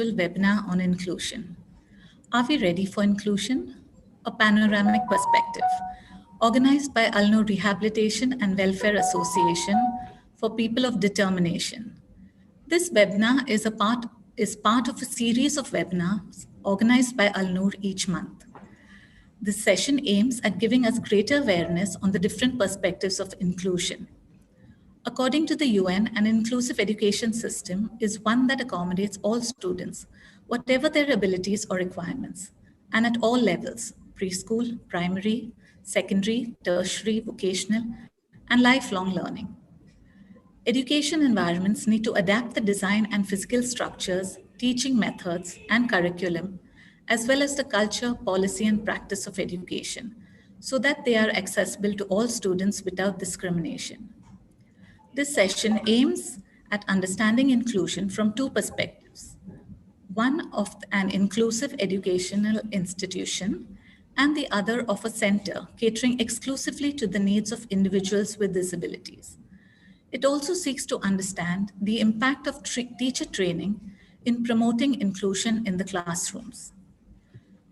webinar on inclusion. Are we ready for inclusion? A panoramic perspective, organized by Noor Rehabilitation and Welfare Association for People of Determination. This webinar is part of a series of webinars organized by Noor each month. This session aims at giving us greater awareness on the different perspectives of inclusion. According to the UN, an inclusive education system is one that accommodates all students, whatever their abilities or requirements, and at all levels, preschool, primary, secondary, tertiary, vocational, and lifelong learning. Education environments need to adapt the design and physical structures, teaching methods, and curriculum, as well as the culture, policy, and practice of education, so that they are accessible to all students without discrimination. This session aims at understanding inclusion from two perspectives. One of an inclusive educational institution and the other of a center catering exclusively to the needs of individuals with disabilities. It also seeks to understand the impact of teacher training in promoting inclusion in the classrooms.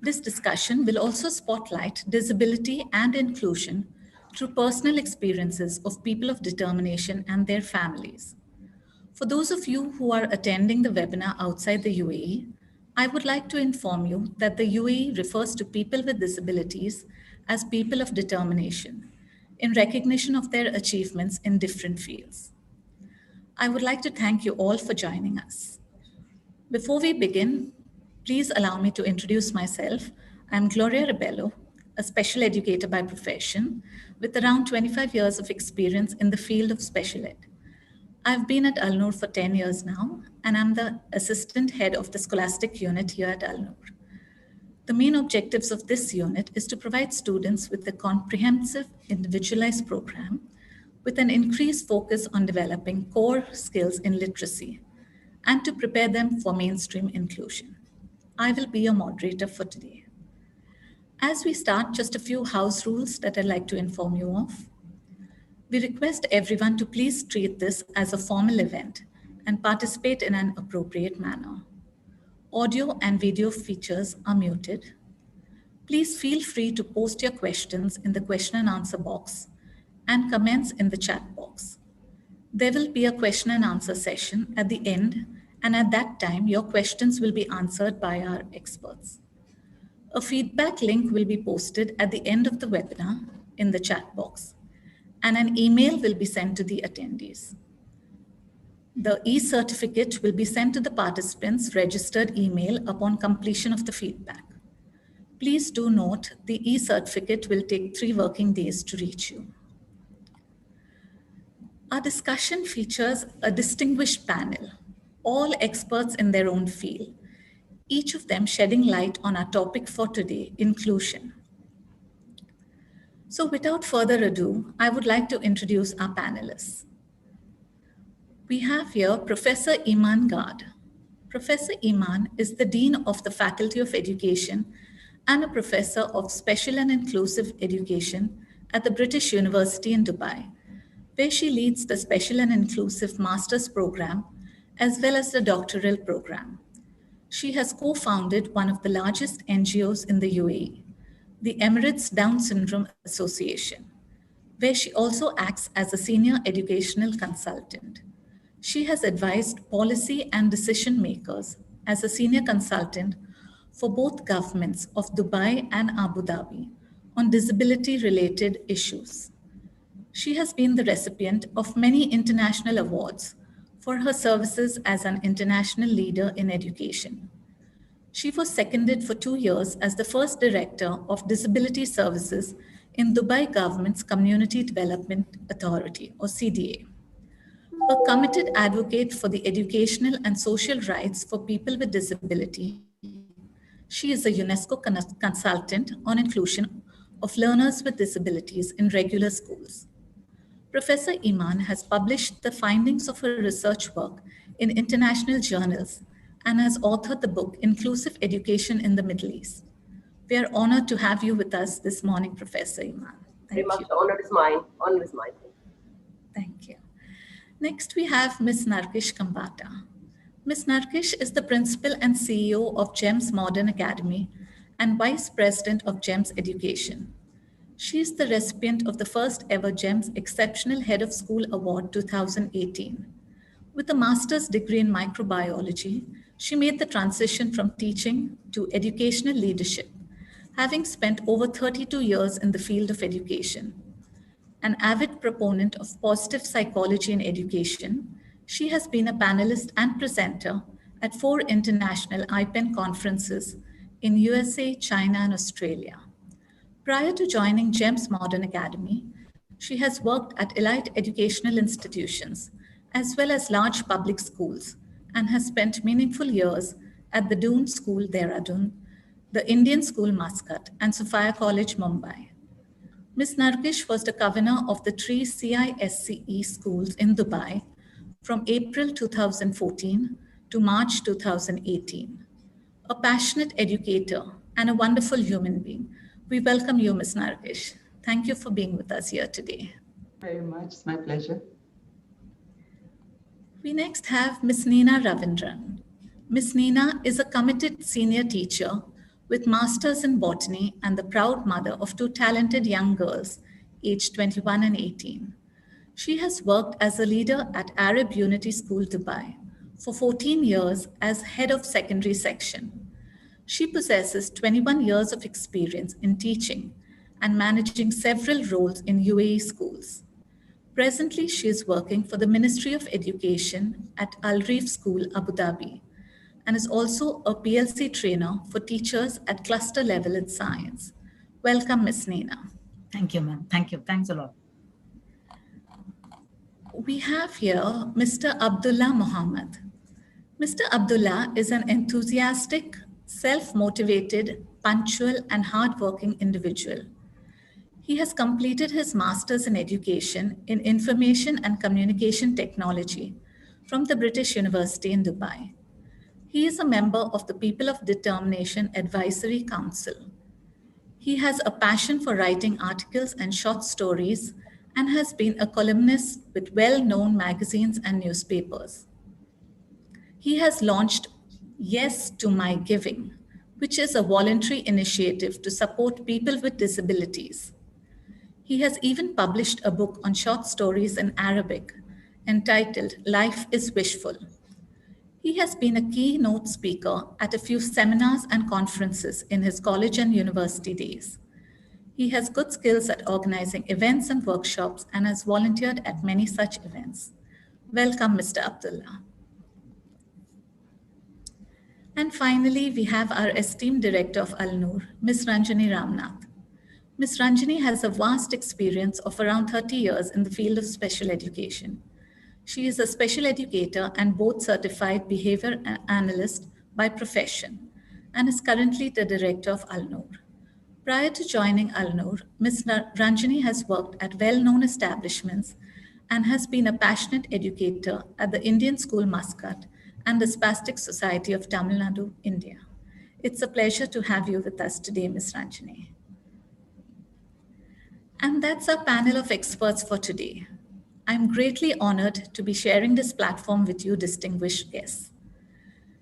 This discussion will also spotlight disability and inclusion through personal experiences of people of determination and their families. For those of you who are attending the webinar outside the UAE, I would like to inform you that the UAE refers to people with disabilities as people of determination, in recognition of their achievements in different fields. I would like to thank you all for joining us. Before we begin, please allow me to introduce myself. I'm Gloria Rebello, a special educator by profession with around 25 years of experience in the field of special ed. I've been at Noor for 10 years now, and I'm the assistant head of the scholastic unit here at Noor. The main objectives of this unit is to provide students with a comprehensive, individualized program with an increased focus on developing core skills in literacy and to prepare them for mainstream inclusion. I will be your moderator for today. As we start, just a few house rules that I'd like to inform you of. We request everyone to please treat this as a formal event and participate in an appropriate manner. Audio and video features are muted. Please feel free to post your questions in the question and answer box and comments in the chat box. There will be a question and answer session at the end, and at that time, your questions will be answered by our experts. A feedback link will be posted at the end of the webinar in the chat box, and an email will be sent to the attendees. The e-certificate will be sent to the participants' registered email upon completion of the feedback. Please do note the e-certificate will take 3 working days to reach you. Our discussion features a distinguished panel, all experts in their own field, each of them shedding light on our topic for today, inclusion. So without further ado, I would like to introduce our panelists. We have here Professor Iman Gad. Professor Iman is the Dean of the Faculty of Education and a Professor of Special and Inclusive Education at the British University in Dubai, where she leads the Special and Inclusive Master's Program as well as the doctoral program. She has co-founded one of the largest NGOs in the UAE, the Emirates Down Syndrome Association, where she also acts as a senior educational consultant. She has advised policy and decision makers as a senior consultant for both governments of Dubai and Abu Dhabi on disability-related issues. She has been the recipient of many international awards for her services as an international leader in education. She was seconded for 2 years as the first director of disability services in Dubai government's Community Development Authority, or CDA. A committed advocate for the educational and social rights for people with disability, she is a UNESCO consultant on inclusion of learners with disabilities in regular schools. Professor Iman has published the findings of her research work in international journals and has authored the book Inclusive Education in the Middle East. We are honored to have you with us this morning, Professor Iman. Very much. The honor is mine. Honor is mine. Thank you. Next, we have Ms. Nargish Kambata. Ms. Narkish is the principal and CEO of GEMS Modern Academy and Vice President of GEMS Education. She is the recipient of the first ever GEMS Exceptional Head of School Award 2018. With a master's degree in microbiology, she made the transition from teaching to educational leadership, having spent over 32 years in the field of education. An avid proponent of positive psychology in education, she has been a panelist and presenter at 4 international IPEN conferences in USA, China, and Australia. Prior to joining GEMS Modern Academy, she has worked at elite educational institutions as well as large public schools and has spent meaningful years at the Doon School, Dehradun, the Indian School, Muscat, and Sophia College, Mumbai. Ms. Nargish was the governor of the 3 CISCE schools in Dubai from April 2014 to March 2018. A passionate educator and a wonderful human being. We welcome you, Ms. Nargish. Thank you for being with us here today. Very much. It's my pleasure. We next have Ms. Nina Ravindra. Ms. Nina is a committed senior teacher with masters in botany and the proud mother of 2 talented young girls, aged 21 and 18. She has worked as a leader at Arab Unity School, Dubai, for 14 years as head of secondary section. She possesses 21 years of experience in teaching and managing several roles in UAE schools. Presently, she is working for the Ministry of Education at Al Reef School, Abu Dhabi, and is also a PLC trainer for teachers at cluster level in science. Welcome, Ms. Nina. Thank you, ma'am. Thank you. Thanks a lot. We have here Mr. Abdullah Muhammad. Mr. Abdullah is an enthusiastic, self-motivated, punctual, and hardworking individual. He has completed his master's in education in information and communication technology from the British University in Dubai. He is a member of the People of Determination Advisory Council. He has a passion for writing articles and short stories and has been a columnist with well-known magazines and newspapers. He has launched Yes to My Giving, which is a voluntary initiative to support people with disabilities. He has even published a book on short stories in Arabic entitled Life is Wishful. He has been a keynote speaker at a few seminars and conferences in his college and university days. He has good skills at organizing events and workshops and has volunteered at many such events. Welcome, Mr. Abdullah. And finally, we have our esteemed director of Al Noor, Ms. Ranjani Ramnath. Ms. Ranjani has a vast experience of around 30 years in the field of special education. She is a special educator and board certified behavior analyst by profession and is currently the director of Al Noor. Prior to joining Al Noor, Ms. Ranjani has worked at well-known establishments and has been a passionate educator at the Indian School, Muscat, and the Spastic Society of Tamil Nadu, India. It's a pleasure to have you with us today, Ms. Ranjani. And that's our panel of experts for today. I'm greatly honored to be sharing this platform with you, distinguished guests.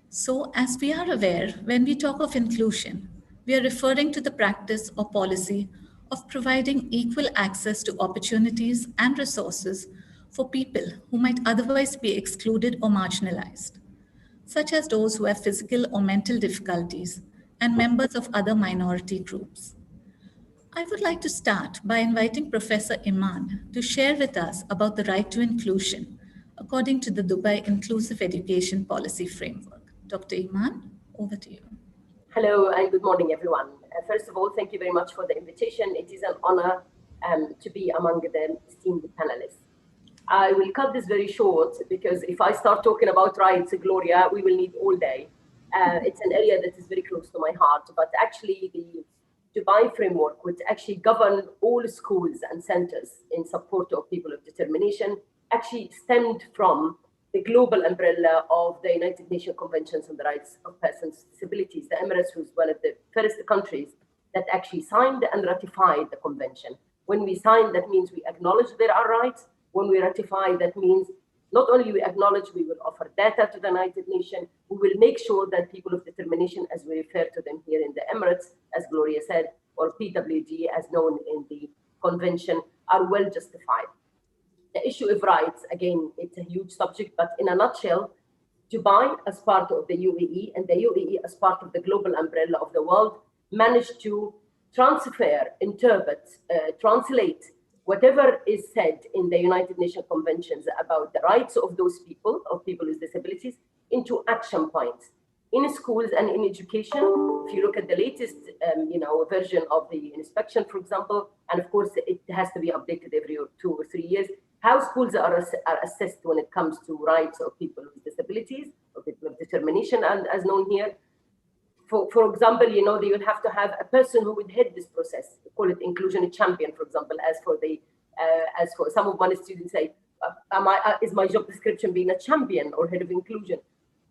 So, as we are aware, when we talk of inclusion, we are referring to the practice or policy of providing equal access to opportunities and resources for people who might otherwise be excluded or marginalized, such as those who have physical or mental difficulties and members of other minority groups. I would like to start by inviting Professor Iman to share with us about the right to inclusion according to the Dubai Inclusive Education Policy Framework. Dr. Iman, over to you. Hello and good morning, everyone. First of all, thank you very much for the invitation. It is an honor to be among the esteemed panelists. I will cut this very short because if I start talking about rights, Gloria, we will need all day. It's an area that is very close to my heart, but actually the Dubai framework would actually govern all schools and centers in support of people of determination actually stemmed from the global umbrella of the United Nations Conventions on the Rights of Persons with Disabilities. The Emirates was one of the first countries that actually signed and ratified the convention. When we sign, that means we acknowledge there are rights. When we ratify, that means Not only we acknowledge, we will offer data to the United Nations. We will make sure that people of determination, as we refer to them here in the Emirates, as Gloria said, or PWD, as known in the convention, are well justified. The issue of rights, again, it's a huge subject, but in a nutshell, Dubai, as part of the UAE, and the UAE, as part of the global umbrella of the world, managed to transfer, interpret, translate whatever is said in the United Nations conventions about the rights of those people, of people with disabilities, into action points. In schools and in education, if you look at the latest version of the inspection, for example, and of course it has to be updated every 2 or 3 years, how schools are assessed when it comes to rights of people with disabilities, or people of determination, and as known here. For example, they will have to have a person who would head this process. We call it inclusion champion, for example, as for some of my students say, is my job description being a champion or head of inclusion?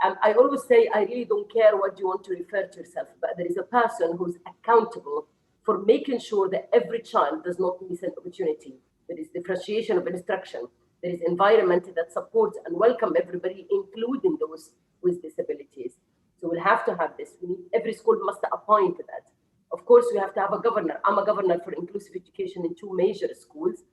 I always say, I really don't care what you want to refer to yourself, but there is a person who's accountable for making sure that every child does not miss an opportunity. There is differentiation of instruction. There is environment that supports and welcome everybody, including those with disabilities. So we'll have to have this. Every school must appoint that. Of course, we have to have a governor. I'm a governor for inclusive education in 2 major schools.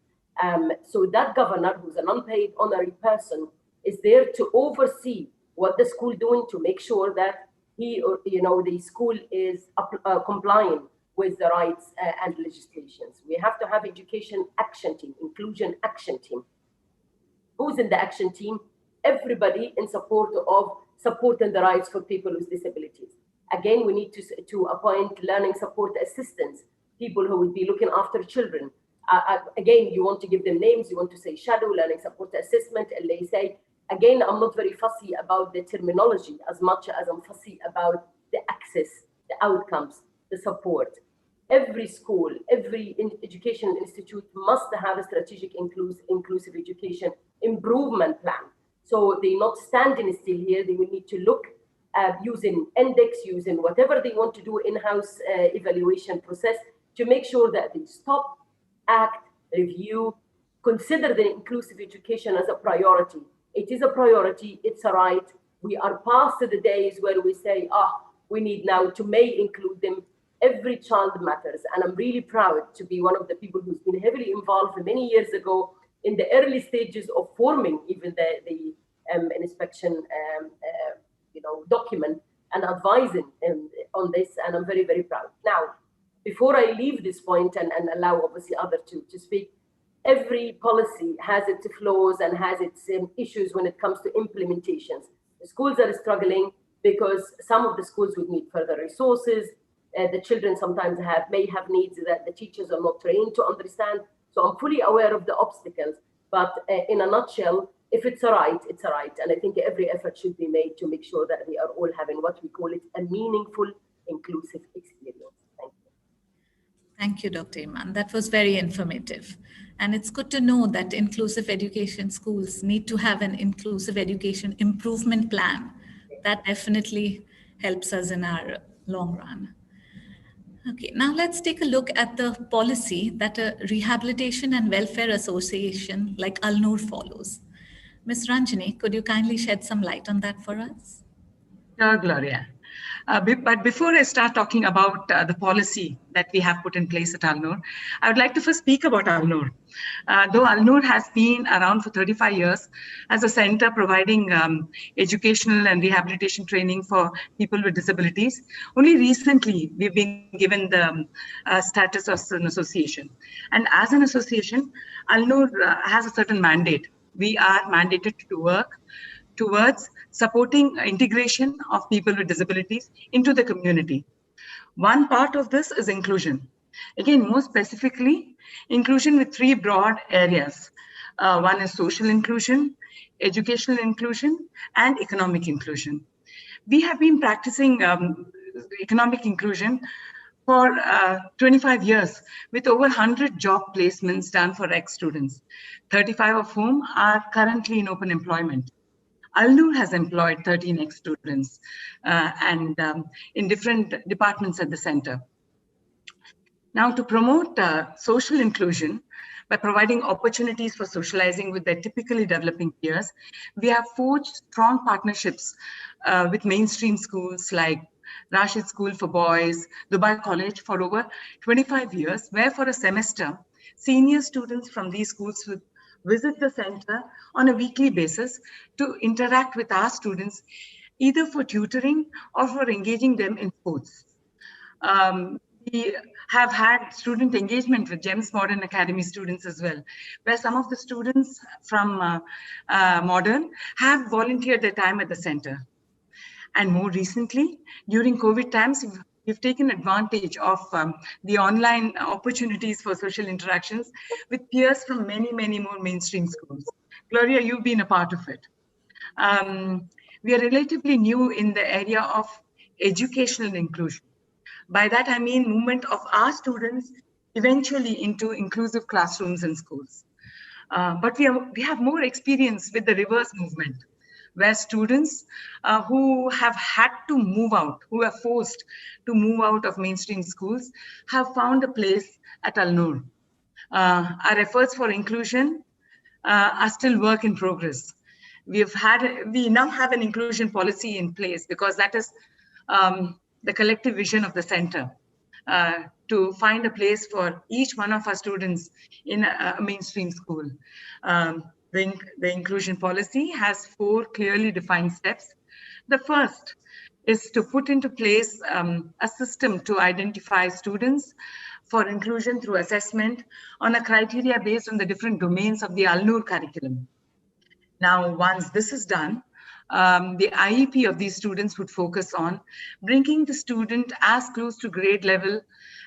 So that governor, who's an unpaid honorary person, is there to oversee what the school doing to make sure that he or the school is complying with the rights and legislations. We have to have education action team, inclusion action team. Who's in the action team? Everybody in support of supporting the rights for people with disabilities. Again, we need to appoint learning support assistants, people who will be looking after children. Again, you want to give them names, you want to say shadow, learning support assessment, and they say, again, I'm not very fussy about the terminology as much as I'm fussy about the access, the outcomes, the support. Every school, every educational institute must have a strategic inclusive education improvement plan. So they're not standing still here. They will need to look at using index, using whatever they want to do in-house evaluation process to make sure that they stop, act, review, consider the inclusive education as a priority. It is a priority, it's a right. We are past the days where we say, we need now to may include them. Every child matters. And I'm really proud to be one of the people who's been heavily involved many years ago in the early stages of forming even the inspection document and advising on this. And I'm very, very proud. Now, before I leave this point and allow obviously others to speak, every policy has its flaws and has its issues when it comes to implementations. The schools are struggling because some of the schools would need further resources. The children sometimes may have needs that the teachers are not trained to understand. So I'm fully aware of the obstacles, but in a nutshell, if it's a right, it's a right. And I think every effort should be made to make sure that we are all having what we call it a meaningful, inclusive experience. Thank you. Thank you, Dr. Iman. That was very informative. And it's good to know that inclusive education schools need to have an inclusive education improvement plan. That definitely helps us in our long run. Okay, now let's take a look at the policy that a rehabilitation and welfare association like Al-Noor follows. Ms. Ranjani, could you kindly shed some light on that for us? Sure, Gloria. But before I start talking about the policy that we have put in place at Al-Noor, I would like to first speak about Al-Noor. Though Al-Noor has been around for 35 years as a center providing educational and rehabilitation training for people with disabilities, only recently we've been given the status as an association. And as an association, Al-Noor has a certain mandate. We are mandated to work towards supporting integration of people with disabilities into the community. One part of this is inclusion. Again, more specifically, inclusion with 3 broad areas. One is social inclusion, educational inclusion, and economic inclusion. We have been practicing economic inclusion for 25 years with over 100 job placements done for ex-students, 35 of whom are currently in open employment. Al-Noor has employed 13 ex-students and in different departments at the center. Now, to promote social inclusion, by providing opportunities for socializing with their typically developing peers. We have forged strong partnerships with mainstream schools like Rashid School for Boys, Dubai College for over 25 years, where for a semester, senior students from these schools would visit the center on a weekly basis to interact with our students, either for tutoring or for engaging them in sports. We have had student engagement with GEMS Modern Academy students as well, where some of the students from Modern have volunteered their time at the center. And more recently, during COVID times, we've taken advantage of the online opportunities for social interactions with peers from many, many more mainstream schools. Gloria, you've been a part of it. We are relatively new in the area of educational inclusion. By that, I mean movement of our students eventually into inclusive classrooms and schools. But we have more experience with the reverse movement, where students who have had to move out, who are forced to move out of mainstream schools, have found a place at Al-Noor. Our efforts for inclusion are still work in progress. We now have an inclusion policy in place because that is the collective vision of the center, to find a place for each one of our students in a mainstream school. The inclusion policy has 4 clearly defined steps. The first is to put into place a system to identify students for inclusion through assessment on a criteria based on the different domains of the Al-Noor curriculum. Now, once this is done, the IEP of these students would focus on bringing the student as close to grade level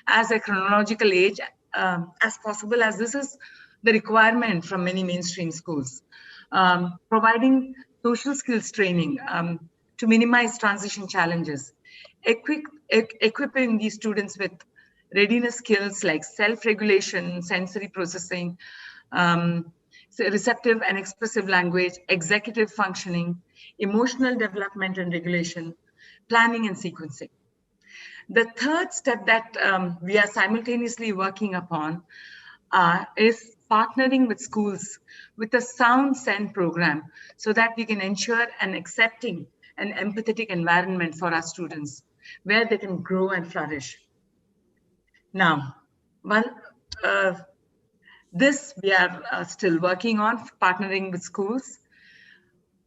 as a chronological age as possible, as this is the requirement from many mainstream schools. Providing social skills training to minimize transition challenges, equipping these students with readiness skills like self-regulation, sensory processing, receptive and expressive language, executive functioning, emotional development and regulation, planning and sequencing. The third step that we are simultaneously working upon is partnering with schools with a sound SEND program so that we can ensure an accepting and empathetic environment for our students where they can grow and flourish. Now, this we are still working on, partnering with schools.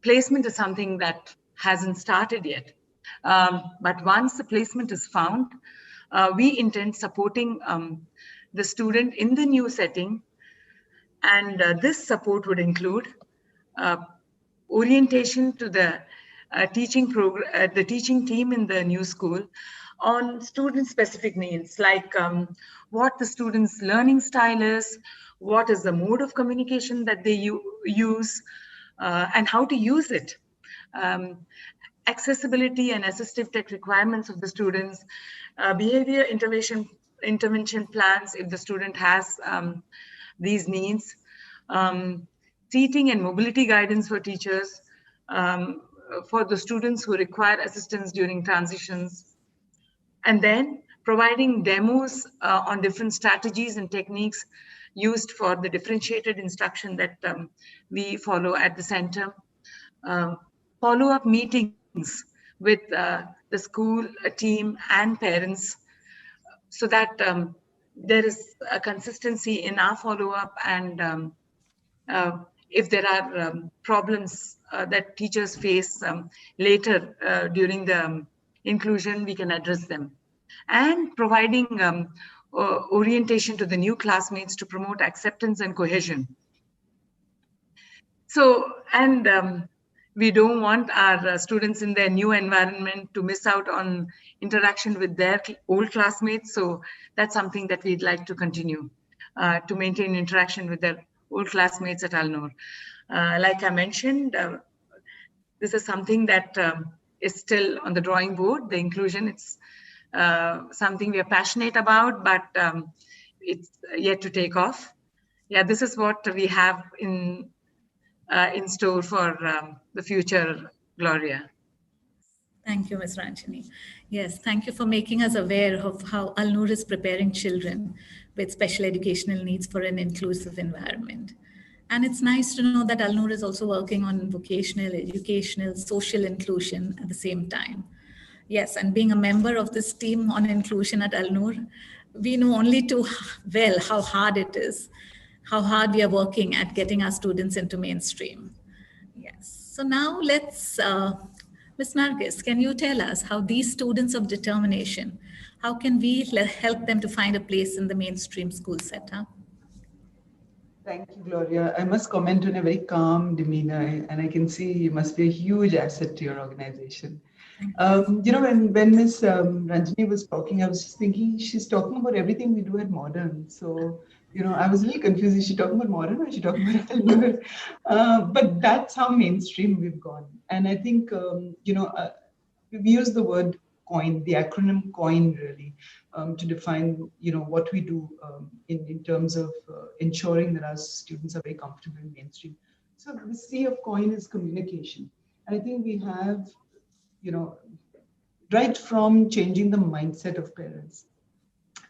Placement is something that hasn't started yet. But once the placement is found, we intend supporting the student in the new setting. And this support would include orientation to the teaching team in the new school on student-specific needs, like what the student's learning style is, what is the mode of communication that they use, and how to use it. Accessibility and assistive tech requirements of the students, behavior intervention plans if the student has these needs, seating and mobility guidance for teachers, for the students who require assistance during transitions, and then providing demos on different strategies and techniques used for the differentiated instruction that we follow at the center. Follow-up meetings with the school team and parents so that there is a consistency in our follow-up, and if there are problems that teachers face later during the inclusion, we can address them. And providing orientation to the new classmates to promote acceptance and cohesion. So, and we don't want our students in their new environment to miss out on interaction with their old classmates. So that's something that we'd like to continue to maintain interaction with their old classmates at Al-Noor. Like I mentioned, this is something that is still on the drawing board, the inclusion. It's something we are passionate about, but it's yet to take off. Yeah, this is what we have in store for the future, Gloria. Thank you, Ms. Ranjani. Yes, thank you for making us aware of how Al-Noor is preparing children with special educational needs for an inclusive environment. And it's nice to know that Al-Noor is also working on vocational, educational, social inclusion at the same time. Yes, and being a member of this team on inclusion at Al-Noor, we know only too well how hard it is, how hard we are working at getting our students into mainstream. Yes. So now Ms. Nargis, can you tell us how these students of determination, how can we help them to find a place in the mainstream school setup? Thank you, Gloria. I must comment on a very calm demeanor, and I can see you must be a huge asset to your organization. When Miss Ranjani was talking, I was just thinking she's talking about everything we do at Modern. So, I was a little confused. Is she talking about Modern or is she talking about Al-Noor? But that's how mainstream we've gone. And I think, we've used the word COIN, the acronym COIN really, to define, what we do in terms of ensuring that our students are very comfortable in mainstream. So the C of COIN is communication. And I think we have, right from changing the mindset of parents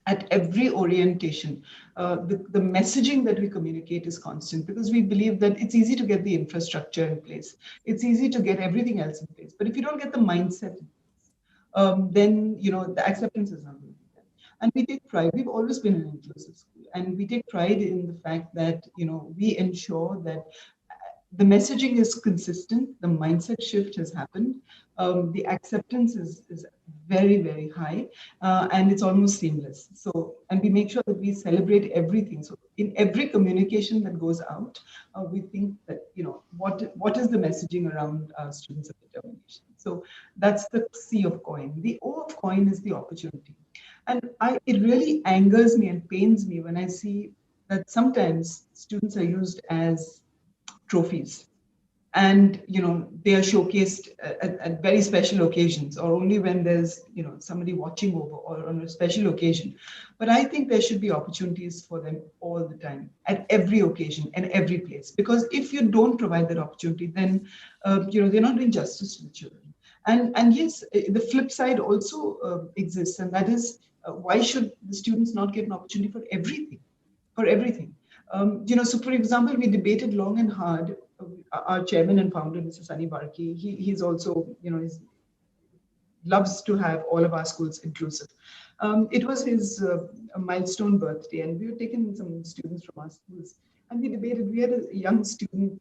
at every orientation, the messaging that we communicate is constant because we believe that it's easy to get the infrastructure in place. It's easy to get everything else in place. But if you don't get the mindset in place, then, the acceptance is not going to be there. And we take pride. We've always been an inclusive school. And we take pride in the fact that, we ensure that the messaging is consistent, the mindset shift has happened, the acceptance is very, very high, and it's almost seamless. So, and we make sure that we celebrate everything. So in every communication that goes out, we think that, what is the messaging around students of determination? So that's the C of COIN. The O of COIN is the opportunity. And it really angers me and pains me when I see that sometimes students are used as trophies and they are showcased at very special occasions or only when there's somebody watching over or on a special occasion. But I think there should be opportunities for them all the time at every occasion and every place, because if you don't provide that opportunity, then they're not doing justice to the children. And yes, the flip side also exists, and that is why should the students not get an opportunity for everything? So for example, we debated long and hard. Our chairman and founder, Mr. Sunny Barki, he's also, he loves to have all of our schools inclusive. It was his milestone birthday, and we were taking some students from our schools, and we debated. We had a young student,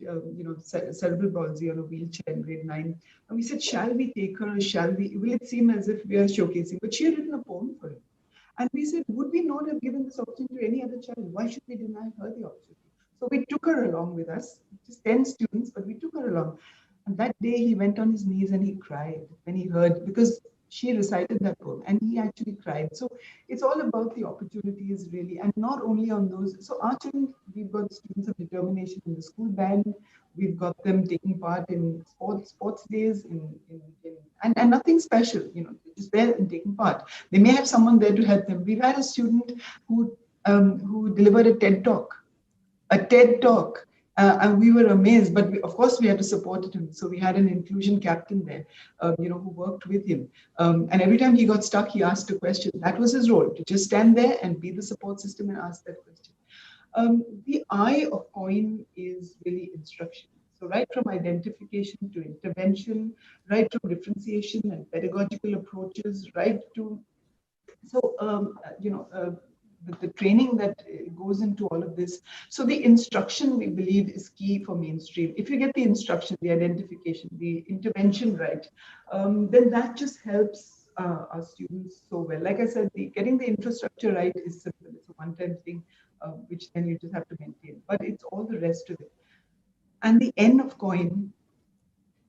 cerebral palsy on a wheelchair in grade 9, and we said, shall we take her, or will it seem as if we are showcasing? But she had written a poem for him. And we said, would we not have given this opportunity to any other child? Why should we deny her the opportunity? So we took her along with us, just 10 students, but we took her along. And that day he went on his knees and he cried when he heard, because she recited that poem and he actually cried. So it's all about the opportunities really, and not only on those. So our children, we've got students of determination in the school band. We've got them taking part in sports days, and nothing special, just there and taking part. They may have someone there to help them. We've had a student who delivered a TED Talk, and we were amazed, but of course we had to support him. So we had an inclusion captain there, who worked with him. And every time he got stuck, he asked a question. That was his role, to just stand there and be the support system and ask that question. The I of COIN is really instruction. So right from identification to intervention, right from differentiation and pedagogical approaches, right to, the training that goes into all of this. So the instruction, we believe, is key for mainstream. If you get the instruction, the identification, the intervention right, then that just helps our students so well. Like I said, getting the infrastructure right is simple. It's a one-time thing, which then you just have to maintain. But it's all the rest of it. And the N of COIN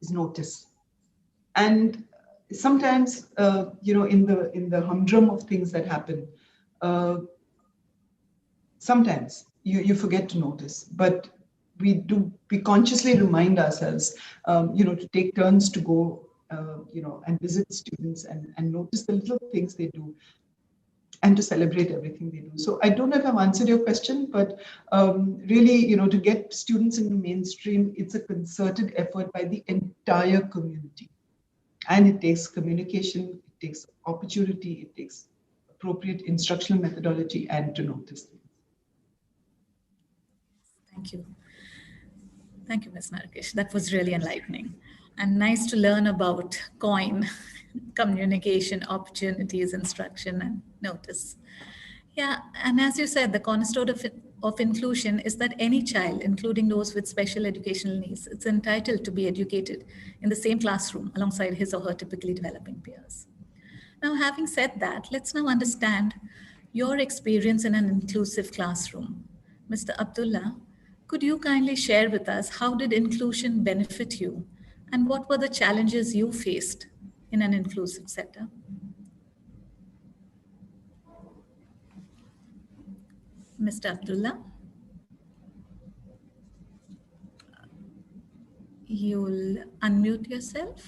is notice. And sometimes, in the humdrum of things that happen, sometimes you forget to notice, but we consciously remind ourselves, to take turns to go, and visit students and notice the little things they do and to celebrate everything they do. So I don't know if I've answered your question, but really, to get students into mainstream, it's a concerted effort by the entire community. And it takes communication, it takes opportunity, it takes appropriate instructional methodology, and to notice things. Thank you. Thank you, Ms. Narkesh. That was really enlightening and nice to learn about COIN, communication, opportunities, instruction, and notice. Yeah, and as you said, the cornerstone of inclusion is that any child, including those with special educational needs, is entitled to be educated in the same classroom alongside his or her typically developing peers. Now, having said that, let's now understand your experience in an inclusive classroom. Mr. Abdullah, could you kindly share with us how did inclusion benefit you and what were the challenges you faced in an inclusive setup? Mr. Abdullah? You'll unmute yourself.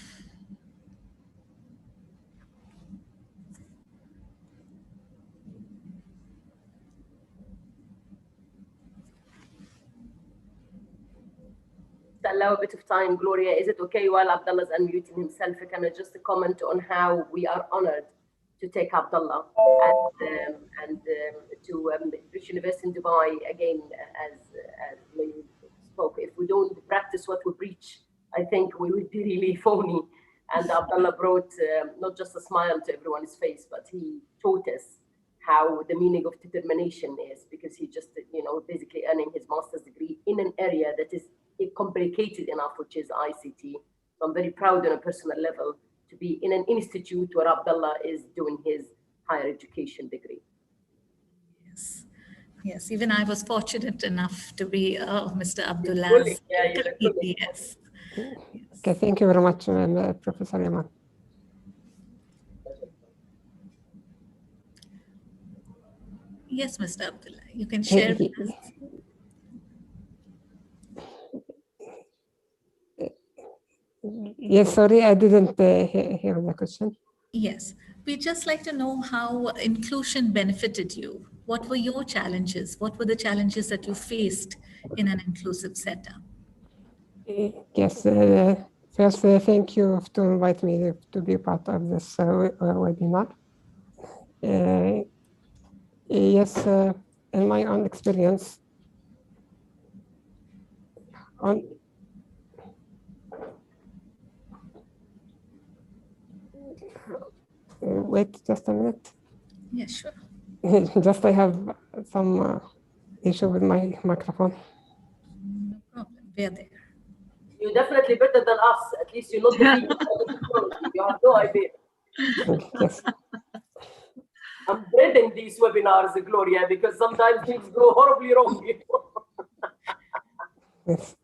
Allow a bit of time, Gloria. Is it okay while Abdullah is unmuting himself? Can I just comment on how we are honored to take Abdullah and to British University in Dubai again, as we spoke. If we don't practice what we preach, I think we would be really phony. And Abdullah brought not just a smile to everyone's face, but he taught us how the meaning of determination is, because he just, basically earning his master's degree in an area that is complicated enough, which is ICT. So I'm very proud on a personal level to be in an institute where Abdullah is doing his higher education degree. Yes, yes. Even I was fortunate enough to be Mr. Abdullah's. Yes. Okay, thank you very much, Professor Yaman. Yes, Mr. Abdullah, you can share with us. Yes, sorry, I didn't hear the question. Yes, we'd just like to know how inclusion benefited you. What were your challenges? What were the challenges that you faced in an inclusive setup? Yes, first, thank you to invite me to be part of this webinar. Yes, in my own experience, wait just a minute. Yeah, sure. Just I have some issue with my microphone. No problem. We're there. You're definitely better than us. At least you're not the lead. You have no idea. Yes. I'm dreading these webinars, Gloria, because sometimes things go horribly wrong. Yes.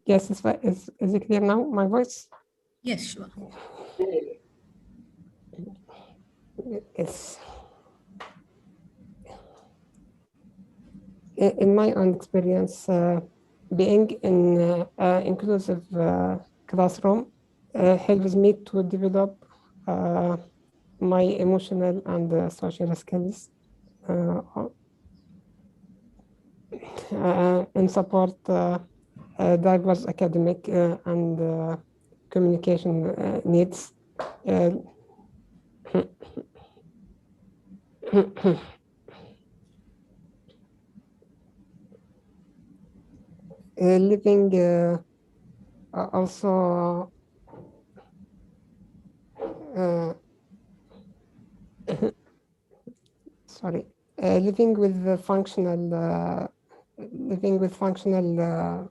Yes, is it clear now, my voice? Yes, sure. Yes. In my own experience, being in an inclusive classroom helps me to develop my emotional and social skills and support diverse academic and communication needs. Living also sorry, living with the functional living with functional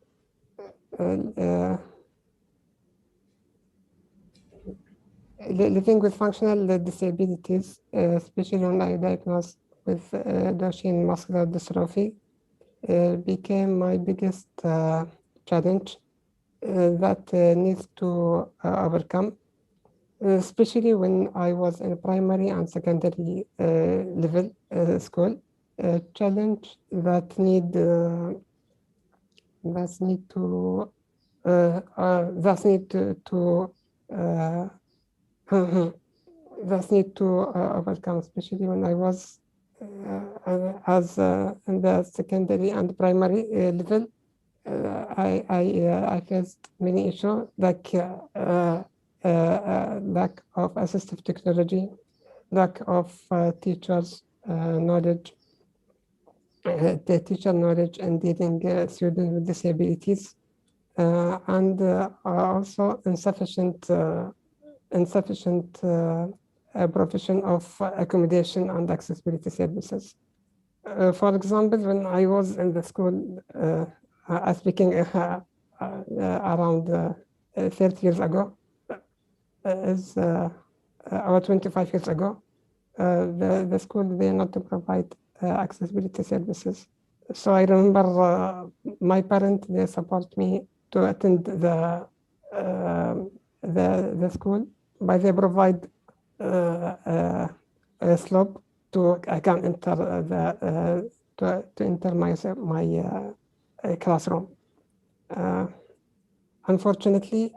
living with functional disabilities, especially when I diagnosed with Duchenne muscular dystrophy, became my biggest challenge that needs to overcome, especially when I was in primary and secondary level school. Challenge that need to that's need to overcome, especially when I was in the secondary and primary level. I faced many issues like lack of assistive technology, lack of teachers knowledge, the teacher knowledge in dealing students with disabilities, and also insufficient provision of accommodation and accessibility services. For example, when I was in the school, speaking around 30 years ago, is about 25 years ago, the school, they not to provide accessibility services. So I remember my parents, they support me to attend the school, but they provide a slope to I can enter to enter my classroom. Unfortunately,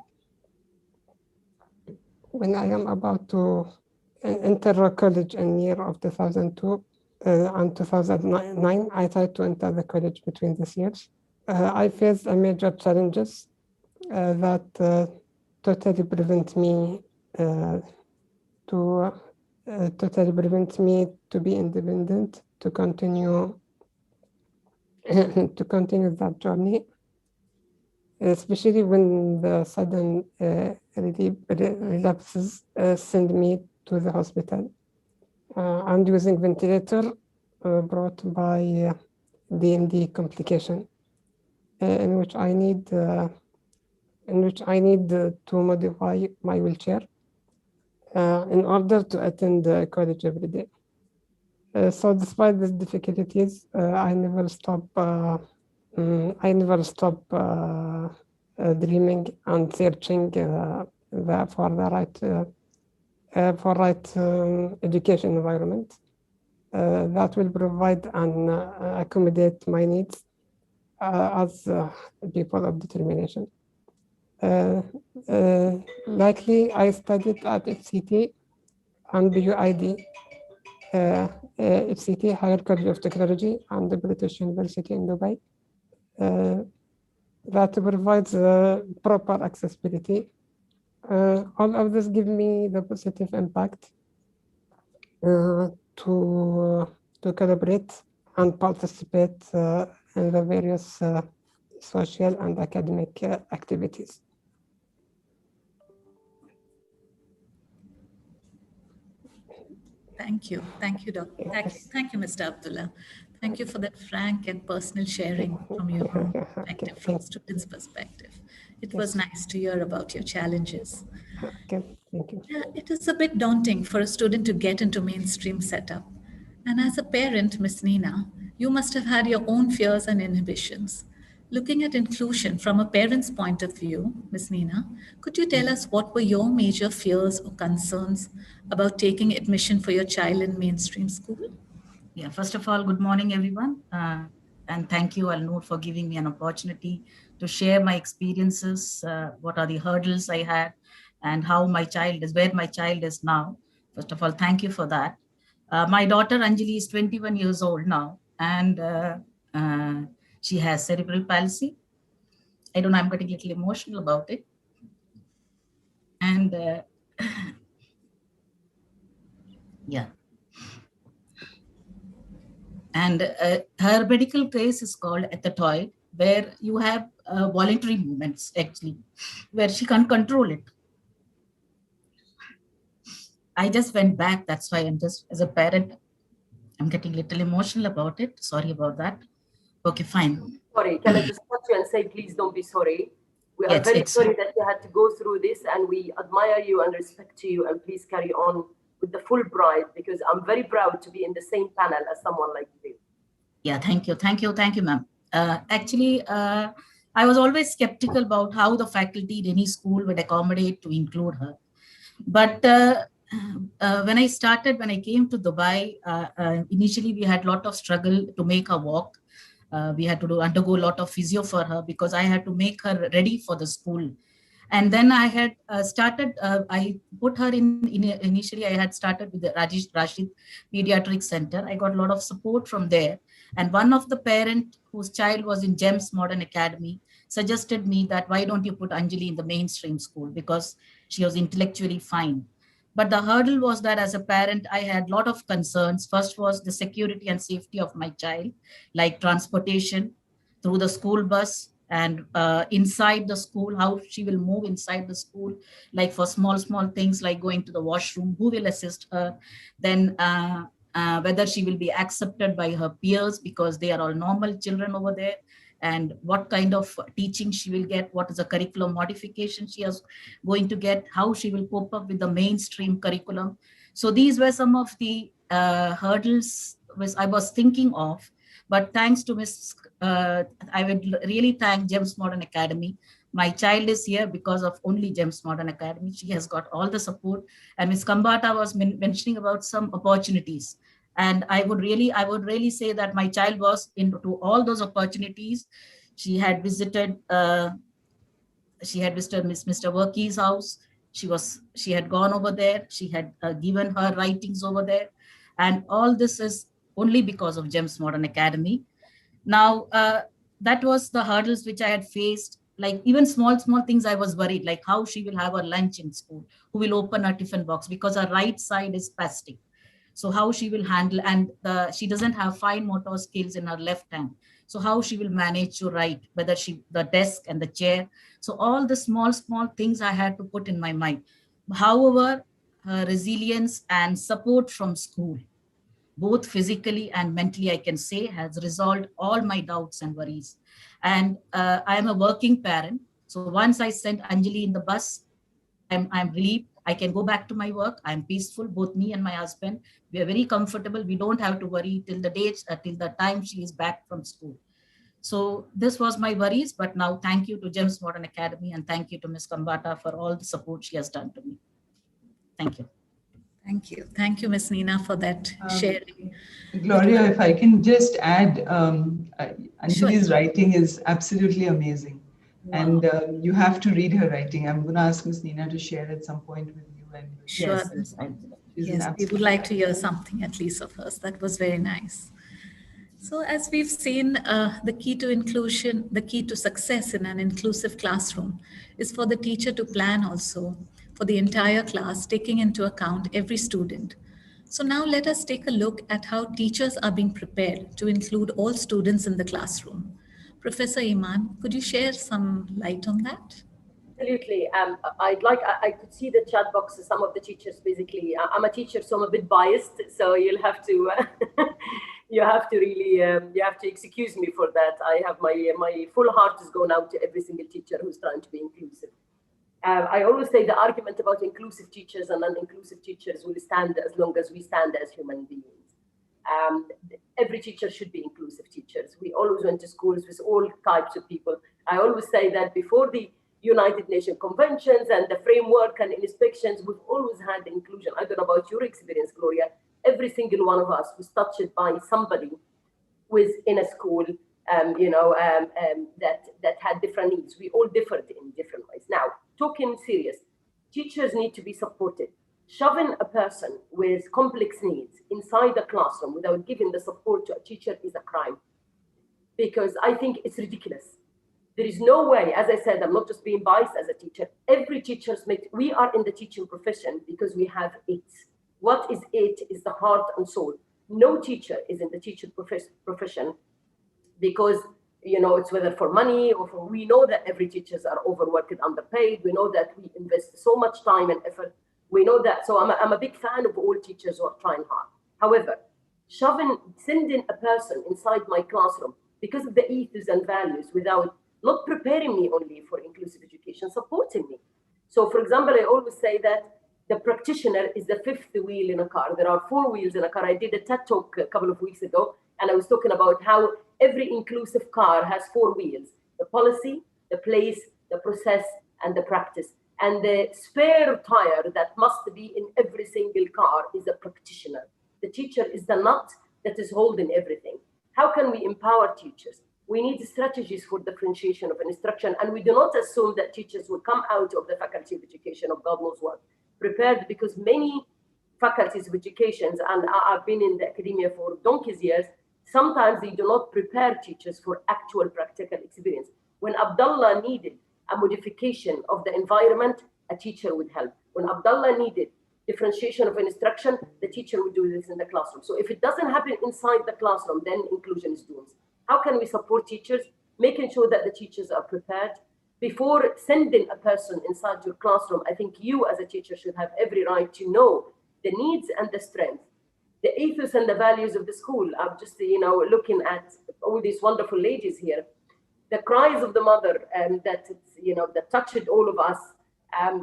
when I am about to enter college in year of 2002 and 2009, I tried to enter the college between these years. I faced a major challenges that totally prevent me to be independent, to continue that journey, especially when the sudden relapses send me to the hospital. I'm using ventilator brought by DMD complication, in which I need to modify my wheelchair in order to attend college every day. So despite these difficulties, I never stop dreaming and searching for the right education environment that will provide and accommodate my needs as people of determination. Likely, I studied at FCT and BUID, FCT, Higher College of Technology, and the British University in Dubai. That provides proper accessibility. All of this give me the positive impact to collaborate and participate in the various social and academic activities. Thank you, Doctor. Thank you, Mr. Abdullah. Thank you for that frank and personal sharing from your own perspective, from students' perspective. It was nice to hear about your challenges. Okay, thank you. Yeah, it is a bit daunting for a student to get into mainstream setup. And as a parent, Ms. Nina, you must have had your own fears and inhibitions. Looking at inclusion from a parent's point of view, Ms. Nina, could you tell us what were your major fears or concerns about taking admission for your child in mainstream school? Yeah, first of all, good morning, everyone. And thank you, Noor, for giving me an opportunity to share my experiences, what are the hurdles I had, and how my child is, where my child is now. First of all, thank you for that. My daughter Anjali is 21 years old now, and she has cerebral palsy. I don't know, I'm getting a little emotional about it. And yeah. And her medical case is called ethetoid, where you have voluntary movements, actually, where she can't control it. I just went back. That's why I'm just, as a parent, I'm getting a little emotional about it. Sorry about that. Okay, fine. Sorry, can I just cut you and say, please don't be sorry. We are very sorry that you had to go through this, and we admire you and respect you, and please carry on with the full bride, because I'm very proud to be in the same panel as someone like you. Yeah, thank you, ma'am. Actually, I was always skeptical about how the faculty in any school would accommodate to include her. But when I came to Dubai, initially we had a lot of struggle to make her walk. We had to undergo a lot of physio for her because I had to make her ready for the school. And then I had started, I put her initially I had started with the Rajesh Rashid Pediatric Center. I got a lot of support from there. And one of the parent whose child was in GEMS Modern Academy suggested me that why don't you put Anjali in the mainstream school, because she was intellectually fine. But the hurdle was that as a parent, I had a lot of concerns. First was the security and safety of my child, like transportation through the school bus, and inside the school, how she will move inside the school, like for small things like going to the washroom, who will assist her, then whether she will be accepted by her peers because they are all normal children over there, and what kind of teaching she will get, what is the curriculum modification she is going to get, how she will cope up with the mainstream curriculum. So these were some of the hurdles which I was thinking of. But thanks to I would really thank GEMS Modern Academy. My child is here because of only GEMS Modern Academy. She has got all the support. And Ms. Kambata was mentioning about some opportunities. And I would really say that my child was into all those opportunities. She had visited Mr. Workey's house. She had gone over there. She had given her writings over there. And all this is only because of GEMS Modern Academy. Now, that was the hurdles which I had faced. Like even small things, I was worried, like how she will have her lunch in school, who will open her tiffin box, because her right side is spastic. So how she will handle, and she doesn't have fine motor skills in her left hand. So how she will manage to write, whether the desk and the chair. So all the small things I had to put in my mind. However, her resilience and support from school, both physically and mentally, I can say, has resolved all my doubts and worries. And I am a working parent. So once I sent Anjali in the bus, I'm relieved. I can go back to my work. I'm peaceful, both me and my husband. We are very comfortable. We don't have to worry till the time she is back from school. So this was my worries, but now thank you to GEMS Modern Academy, and thank you to Ms. Kambata for all the support she has done to me. Thank you. Thank you. Thank you, Ms. Nina, for that sharing. Gloria, if I can just add, Anjali's Sure. writing is absolutely amazing. Wow. And you have to read her writing. I'm going to ask Ms. Nina to share at some point with you. And sure. Yes, we would like to hear something at least of hers. That was very nice. So as we've seen, the key to inclusion, the key to success in an inclusive classroom is for the teacher to plan also for the entire class, taking into account every student. So now let us take a look at how teachers are being prepared to include all students in the classroom. Professor Iman, could you share some light on that? Absolutely. I could see the chat boxes. Some of the teachers, basically, I'm a teacher, so I'm a bit biased. So you'll have to, you have to excuse me for that. I have my full heart is going out to every single teacher who's trying to be inclusive. I always say the argument about inclusive teachers and non-inclusive teachers will stand as long as we stand as human beings. Every teacher should be inclusive teachers. We always went to schools with all types of people. I always say that before the United Nations conventions and the framework and inspections, we've always had inclusion. I don't know about your experience, Gloria. Every single one of us was touched by somebody in a school, that had different needs. We all differed in different ways. Now, talking serious, teachers need to be supported. Shoving a person with complex needs inside the classroom without giving the support to a teacher is a crime, because I think it's ridiculous. There is no way, as I said, I'm not just being biased as a teacher. Every we are in the teaching profession because we have it. What is it is the heart and soul. No teacher is in the teaching profession because, it's whether for money or we know that every teachers are overworked and underpaid. We know that we invest so much time and effort. We know that. So I'm a big fan of all teachers who are trying hard. However, sending a person inside my classroom because of the ethos and values without not preparing me only for inclusive education, supporting me. So, for example, I always say that the practitioner is the fifth wheel in a car. There are 4 wheels in a car. I did a TED talk a couple of weeks ago, and I was talking about how every inclusive car has 4 wheels: the policy, the place, the process, and the practice. And the spare tire that must be in every single car is a practitioner. The teacher is the nut that is holding everything. How can we empower teachers? We need strategies for differentiation of instruction, and we do not assume that teachers will come out of the Faculty of Education of God knows what prepared, because many faculties of education, and I've been in the academia for donkey's years, sometimes they do not prepare teachers for actual practical experience. When Abdullah needed a modification of the environment, a teacher would help. When Abdullah needed differentiation of instruction, the teacher would do this in the classroom. So if it doesn't happen inside the classroom, then inclusion is doomed. How can we support teachers? Making sure that the teachers are prepared. Before sending a person inside your classroom, I think you as a teacher should have every right to know the needs and the strengths, the ethos and the values of the school. I'm just, looking at all these wonderful ladies here, the cries of the mother, and that touched all of us.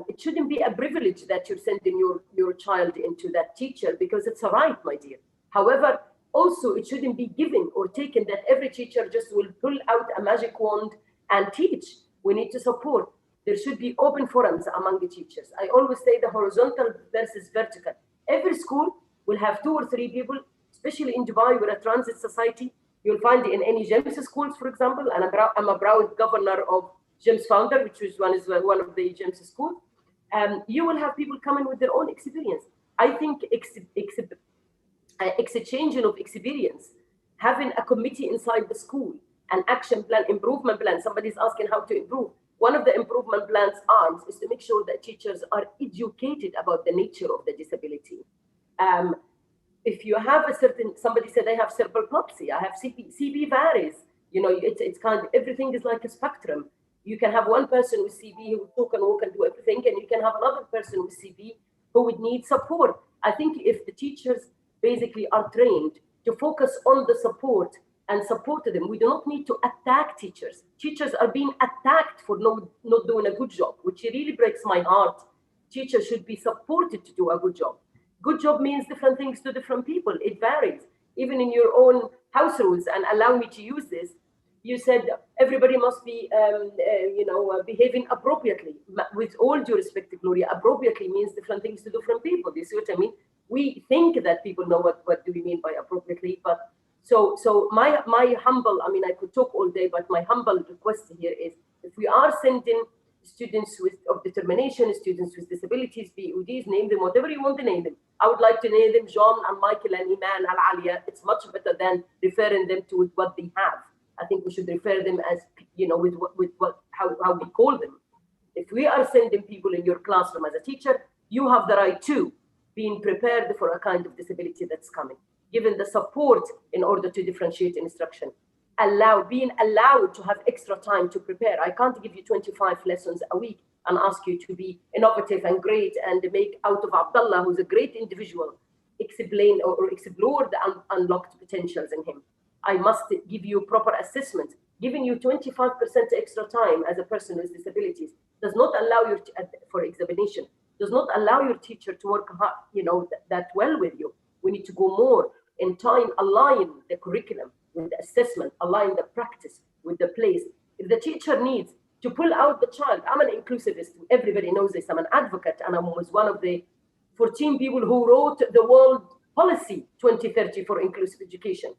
It shouldn't be a privilege that you're sending your child into that teacher, because it's a right, my dear. However, also it shouldn't be given or taken that every teacher just will pull out a magic wand and teach. We need to support. There should be open forums among the teachers. I always say the horizontal versus vertical. Every school will have 2 or 3 people, especially in Dubai, we're a transit society. You'll find it in any GEMS schools, for example, and I'm a proud governor of GEMS founder, which is one of the GEMS schools. You will have people coming with their own experience. I think exchanging of experience, having a committee inside the school, an action plan, improvement plan. Somebody's asking how to improve. One of the improvement plan's arms is to make sure that teachers are educated about the nature of the disability. If you have somebody said I have cerebral palsy, I have CP. CP varies. It's kind of, everything is like a spectrum. You can have one person with CP who talk and walk and do everything, and you can have another person with CP who would need support. I think if the teachers basically are trained to focus on the support and support them, we do not need to attack teachers. Teachers are being attacked for not doing a good job, which really breaks my heart. Teachers should be supported to do a good job. Good job means different things to different people. It varies, even in your own house rules. And allow me to use this. You said everybody must be, behaving appropriately. With all due respect, Gloria, appropriately means different things to different people. You see what I mean? We think that people know what do we mean by appropriately, but so my humble, I could talk all day, but my humble request here is, if we are sending students of determination, students with disabilities, BODs, name them whatever you want to name them. I would like to name them John and Michael and Iman and Alia. It's much better than referring them to what they have. I think we should refer them as, how we call them. If we are sending people in your classroom as a teacher, you have the right to being prepared for a kind of disability that's coming, given the support in order to differentiate instruction. Being allowed to have extra time to prepare. I can't give you 25 lessons a week and ask you to be innovative and great and make out of Abdullah, who's a great individual, explain or explore the unlocked potentials in him. I must give you proper assessment. Giving you 25% extra time as a person with disabilities does not allow you for examination, does not allow your teacher to work hard, that well with you. We need to go more in time, align the curriculum with the assessment, align the practice with the place. If the teacher needs to pull out the child, I'm an inclusivist, everybody knows this, I'm an advocate, and I was one of the 14 people who wrote the World Policy 2030 for inclusive education.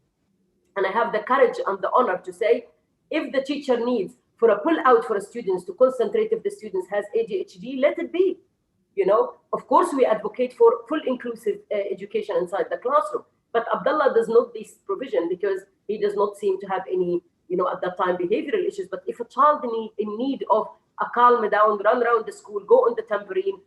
And I have the courage and the honor to say, if the teacher needs for a pull out for students to concentrate if the students has ADHD, let it be. Of course, we advocate for full inclusive education inside the classroom. But Abdullah does not this provision because he does not seem to have any, at that time, behavioral issues. But if a child in need of a calm down, run around the school, go on the tambourine,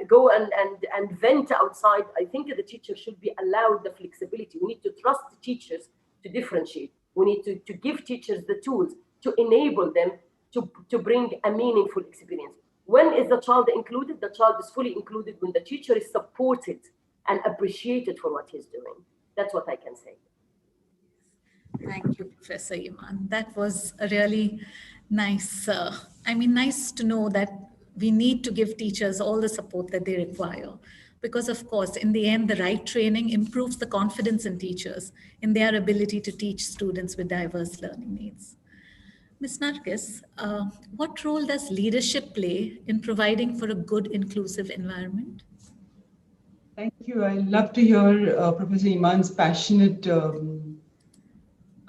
go and vent outside, I think the teacher should be allowed the flexibility. We need to trust the teachers to differentiate. We need to give teachers the tools to enable them to bring a meaningful experience. When is the child included? The child is fully included when the teacher is supported and appreciated for what he's doing. That's what I can say. Thank you, Professor Iman. That was a really nice, nice to know that we need to give teachers all the support that they require. Because of course, in the end, the right training improves the confidence in teachers in their ability to teach students with diverse learning needs. Ms. Nargis, what role does leadership play in providing for a good inclusive environment? Thank you. I love to hear Professor Iman's passionate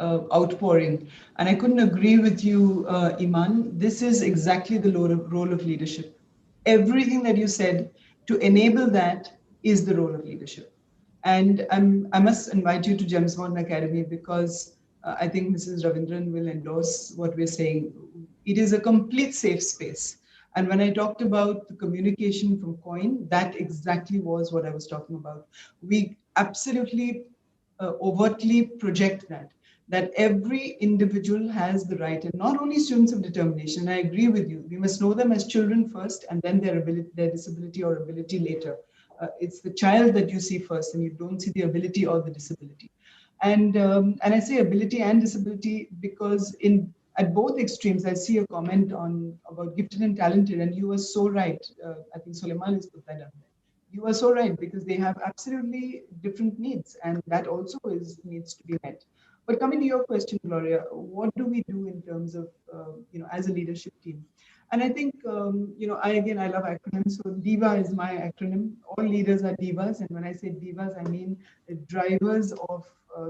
outpouring. And I couldn't agree with you, Iman. This is exactly the role of leadership. Everything that you said, to enable that is the role of leadership. And I must invite you to James Bond Academy, because I think Mrs. Ravindran will endorse what we're saying. It is a complete safe space. And when I talked about the communication from COIN, that exactly was what I was talking about. We absolutely overtly project that every individual has the right, and not only students of determination. I agree with you. We must know them as children first, and then their disability or ability later. It's the child that you see first, and you don't see the ability or the disability. And I say ability and disability because at both extremes, I see a comment about gifted and talented, and you were so right. I think Suleiman has put that up there. You are so right, because they have absolutely different needs, and that also needs to be met. But coming to your question, Gloria, what do we do in terms of, as a leadership team? And I think, I love acronyms. So DIVA is my acronym. All leaders are divas. And when I say divas, I mean the drivers of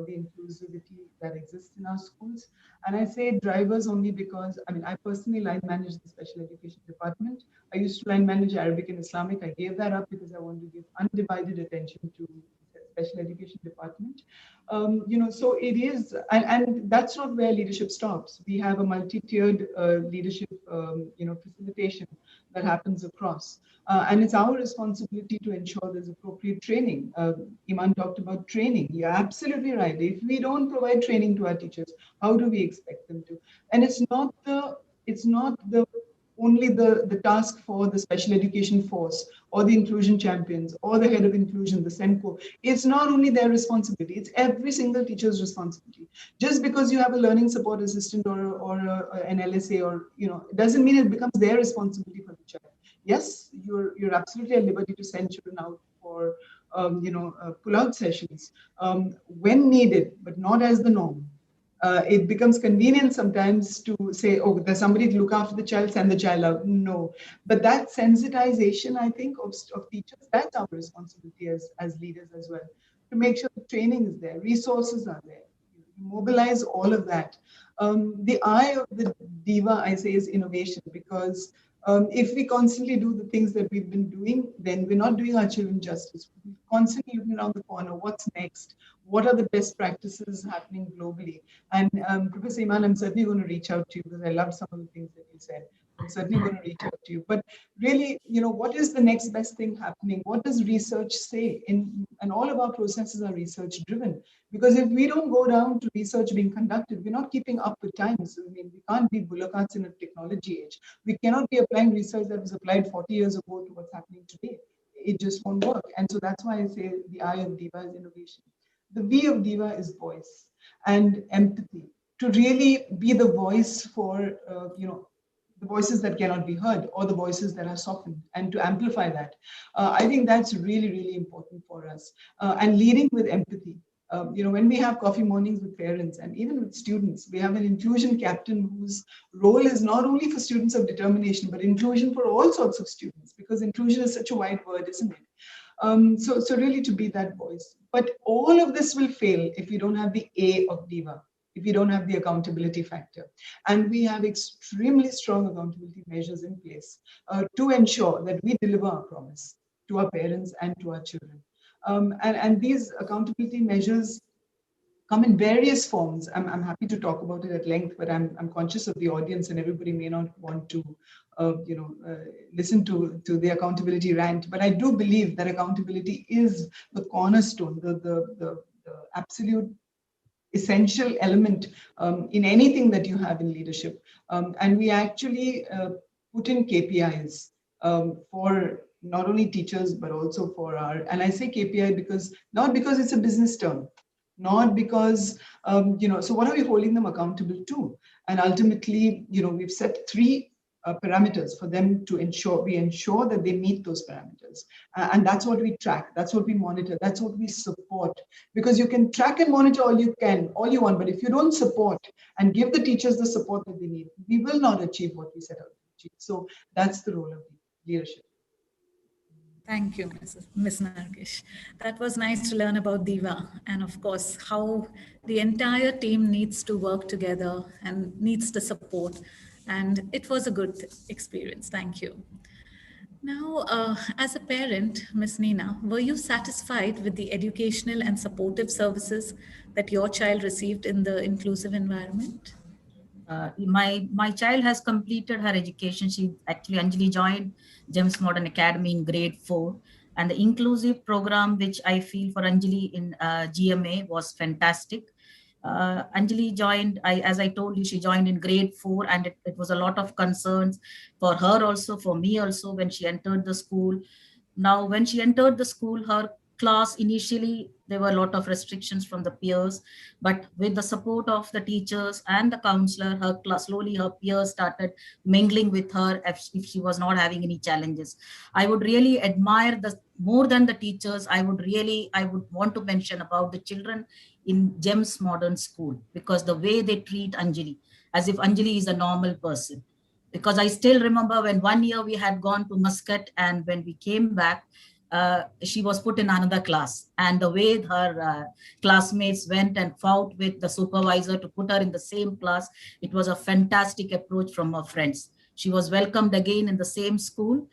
the inclusivity that exists in our schools. And I say drivers only because, I personally line manage the special education department. I used to line manage Arabic and Islamic. I gave that up because I wanted to give undivided attention to the special education department. So it is, and that's not where leadership stops. We have a multi-tiered leadership, facilitation that happens across. And it's our responsibility to ensure there's appropriate training. Iman talked about training. You're absolutely right. If we don't provide training to our teachers, how do we expect them to? And it's not only the task for the special education force or the inclusion champions or the head of inclusion, the SENCO. It's not only their responsibility, it's every single teacher's responsibility. Just because you have a learning support assistant or an LSA, or it doesn't mean it becomes their responsibility for the child. Yes, you're absolutely at liberty to send children out for pull-out sessions when needed, but not as the norm. It becomes convenient sometimes to say, oh, there's somebody to look after the child, send the child out. No, but that sensitization, I think, of teachers, that's our responsibility as leaders as well, to make sure the training is there, resources are there, mobilize all of that. The eye of the diva, I say, is innovation, because if we constantly do the things that we've been doing, then we're not doing our children justice. We're constantly looking around the corner. What's next? What are the best practices happening globally? And Professor Iman, I'm certainly going to reach out to you, because I love some of the things that you said. I'm certainly going to reach out to you. But really, what is the next best thing happening? What does research say? And all of our processes are research driven. Because if we don't go down to research being conducted, we're not keeping up with times. We can't be bureaucrats in a technology age. We cannot be applying research that was applied 40 years ago to what's happening today. It just won't work. And so that's why I say the I of diva is innovation. The V of diva is voice and empathy, to really be the voice for, the voices that cannot be heard, or the voices that are softened, and to amplify that. I think that's really, really important for us. And leading with empathy. When we have coffee mornings with parents and even with students, we have an inclusion captain whose role is not only for students of determination, but inclusion for all sorts of students, because inclusion is such a wide word, isn't it? So really to be that voice. But all of this will fail if we don't have the A of diva, if we don't have the accountability factor. And we have extremely strong accountability measures in place to ensure that we deliver our promise to our parents and to our children. And these accountability measures come in various forms. I'm happy to talk about it at length, but I'm conscious of the audience, and everybody may not want to listen to the accountability rant. But I do believe that accountability is the cornerstone, the absolute essential element in anything that you have in leadership. And we actually put in KPIs for not only teachers, but also for and I say KPI because, not because it's a business term, not because, so what are we holding them accountable to? And ultimately, we've set 3 parameters for them to ensure that they meet those parameters. And that's what we track, that's what we monitor, that's what we support. Because you can track and monitor all you want, but if you don't support and give the teachers the support that they need, we will not achieve what we set out to achieve. So that's the role of leadership. Thank you, Ms. Nargish. That was nice to learn about Diva and, of course, how the entire team needs to work together and needs the support. And it was a good experience. Thank you. Now, as a parent, Ms. Nina, were you satisfied with the educational and supportive services that your child received in the inclusive environment? My child has completed her education. She actually Anjali joined GEMS Modern Academy in grade 4, and the inclusive program which I feel for Anjali in GMA was fantastic. Anjali joined, as I told you, she joined in grade 4, and it was a lot of concerns for her also, for me also, when she entered the school. Now, when she entered the school, her class initially, there were a lot of restrictions from the peers, but with the support of the teachers and the counselor, her class, slowly her peers started mingling with her if she was not having any challenges. I would really admire more than the teachers, I would want to mention about the children in GEMS Modern School, because the way they treat Anjali, as if Anjali is a normal person. Because I still remember when one year we had gone to Muscat, and when we came back, she was put in another class, and the way her classmates went and fought with the supervisor to put her in the same class, it was a fantastic approach from her friends. She was welcomed again in the same school.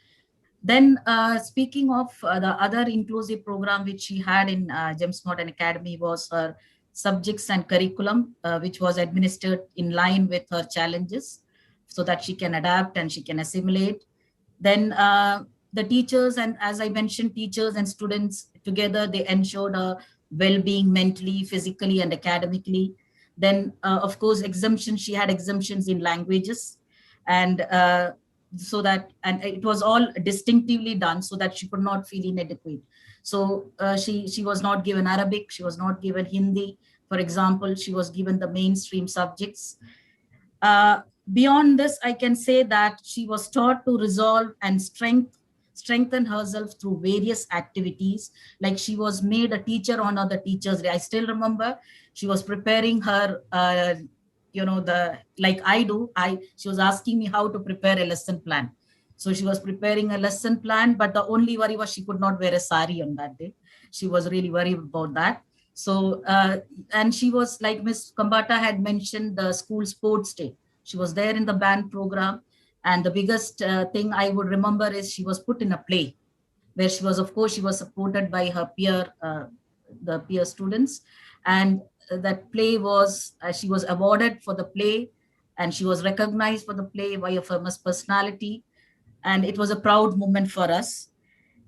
Then speaking of the other inclusive program which she had in GEMS Modern Academy was her subjects and curriculum, which was administered in line with her challenges so that she can adapt and she can assimilate. Then the teachers, and as I mentioned, teachers and students together, they ensured her well-being mentally, physically, and academically. Then, of course, exemptions, she had exemptions in languages, and so that, and it was all distinctively done so that she could not feel inadequate. So she was not given Arabic, she was not given Hindi. For example, she was given the mainstream subjects. Beyond this, I can say that she was taught to resolve and strengthen herself through various activities. Like she was made a teacher on other teachers' day. I still remember she was preparing her, like I do. She was asking me how to prepare a lesson plan. So she was preparing a lesson plan, but the only worry was she could not wear a sari on that day. She was really worried about that. So, and she was, like Miss Kambata had mentioned, the school sports day. She was there in the band program. And the biggest thing I would remember is she was put in a play where she was, of course, she was supported by her the peer students. And that play was, she was awarded for the play, and she was recognized for the play by a famous personality. And it was a proud moment for us.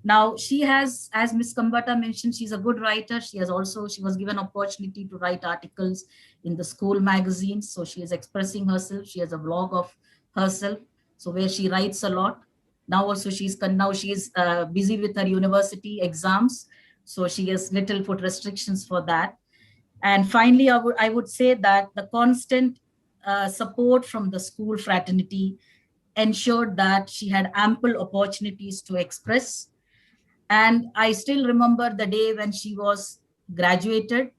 Now she has, as Ms. Kambata mentioned, she's a good writer. She was given opportunity to write articles in the school magazines. So she is expressing herself. She has a blog of herself, so where she writes a lot. Now also she is busy with her university exams. So she has little foot restrictions for that. And finally, I would say that the constant support from the school fraternity ensured that she had ample opportunities to express. And I still remember the day when she was graduated,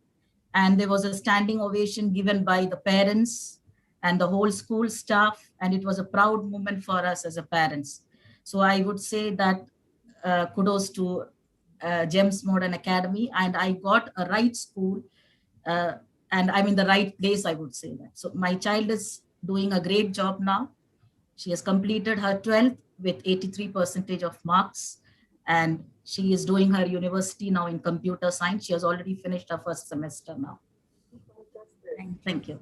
and there was a standing ovation given by the parents and the whole school staff. And it was a proud moment for us as a parents. So I would say that kudos to GEMS Modern Academy, and I got a right school, and I'm in the right place, I would say that. So my child is doing a great job now. She has completed her 12th with 83% of marks, and she is doing her university now in computer science. She has already finished her first semester now. Thank you.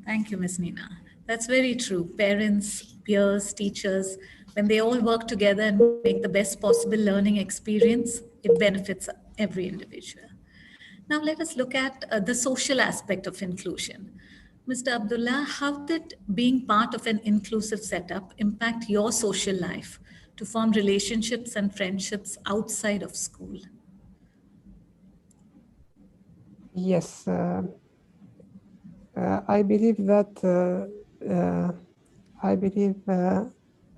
Thank you, Ms. Nina. That's very true. Parents, peers, teachers, when they all work together and make the best possible learning experience, it benefits every individual. Now let us look at the social aspect of inclusion. Mr. Abdullah, how did being part of an inclusive setup impact your social life to form relationships and friendships outside of school? Yes, I believe that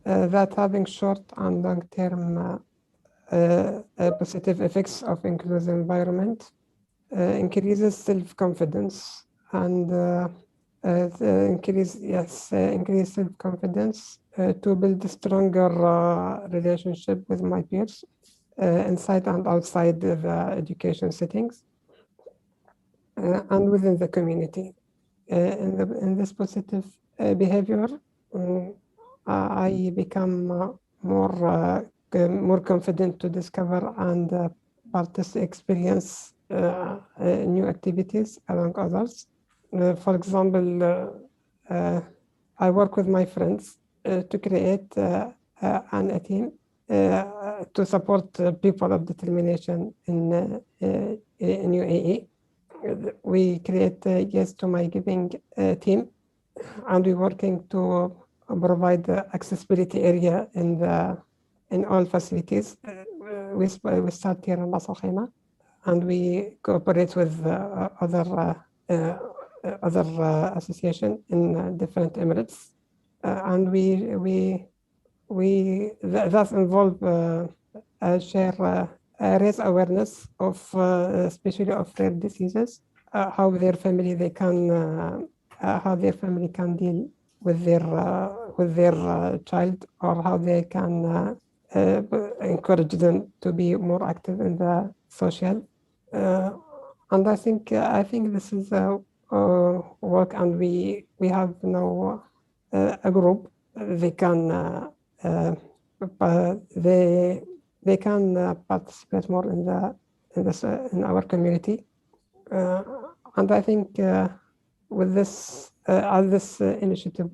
that having short and long-term positive effects of inclusive environment increases self-confidence and increase self-confidence to build a stronger relationship with my peers inside and outside the education settings and within the community. In this positive behavior, I become more confident to discover and experience new activities among others. For example, I work with my friends to create a team to support people of determination in UAE. We create a Yes to My Giving team, and we're working to provide the accessibility area in all facilities. We start here in Ras Al Khaimah, and we cooperate with other association in different Emirates, and that involve raise awareness of especially of rare diseases, how their family can deal with their child, or how they can encourage them to be more active in the social. And I think this is work, and we have now a group. They can they can participate more in our community, and I think with this initiative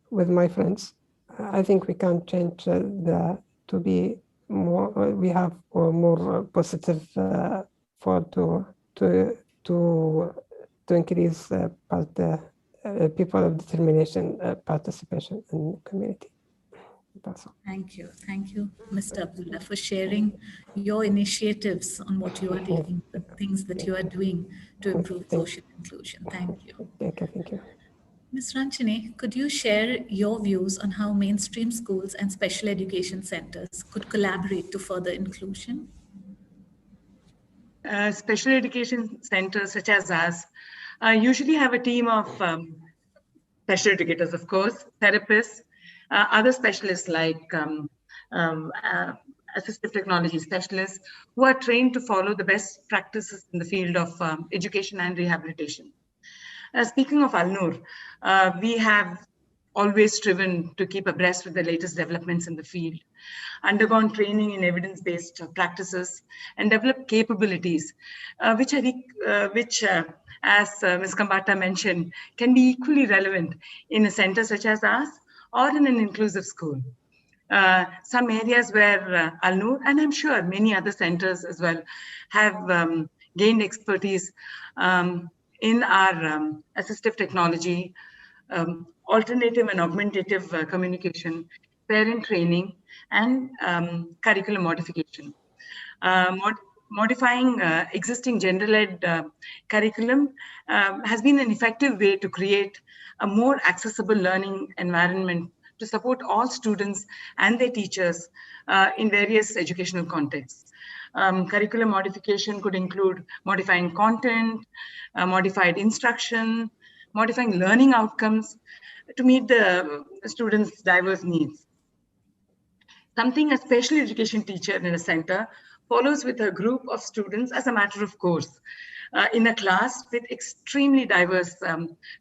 with my friends, I think we can change to be more. We have more positive to increase people of determination participation in the community. That's all. Thank you, Mr. Abdullah, for sharing your initiatives on what you are doing, the things that you are doing to improve social inclusion. Thank you. Okay, thank you. Ms. Ranjani, could you share your views on how mainstream schools and special education centers could collaborate to further inclusion? Special education centers such as us usually have a team of special educators, of course, therapists, other specialists like assistive technology specialists who are trained to follow the best practices in the field of education and rehabilitation. Speaking of Al-Noor, we have always striven to keep abreast with the latest developments in the field, undergone training in evidence-based practices, and developed capabilities, which as Ms. Kambata mentioned, can be equally relevant in a center such as ours or in an inclusive school. Some areas where Al-Noor, and I'm sure many other centers as well, have gained expertise in our assistive technology, alternative and augmentative communication, parent training, and curriculum modification. Modifying existing gender-led curriculum has been an effective way to create a more accessible learning environment to support all students and their teachers in various educational contexts. Curriculum modification could include modifying content, modified instruction, modifying learning outcomes to meet the students' diverse needs. Something a special education teacher in a center follows with a group of students as a matter of course. In a class with extremely diverse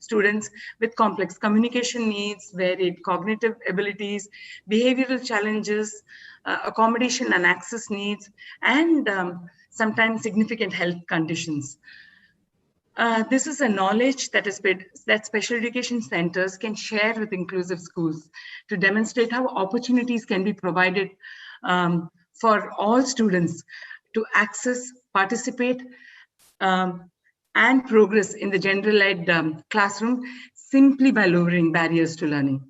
students with complex communication needs, varied cognitive abilities, behavioral challenges, accommodation and access needs, and sometimes significant health conditions. This is a knowledge that special education centers can share with inclusive schools to demonstrate how opportunities can be provided for all students to access, participate, and progress in the gender-led classroom simply by lowering barriers to learning.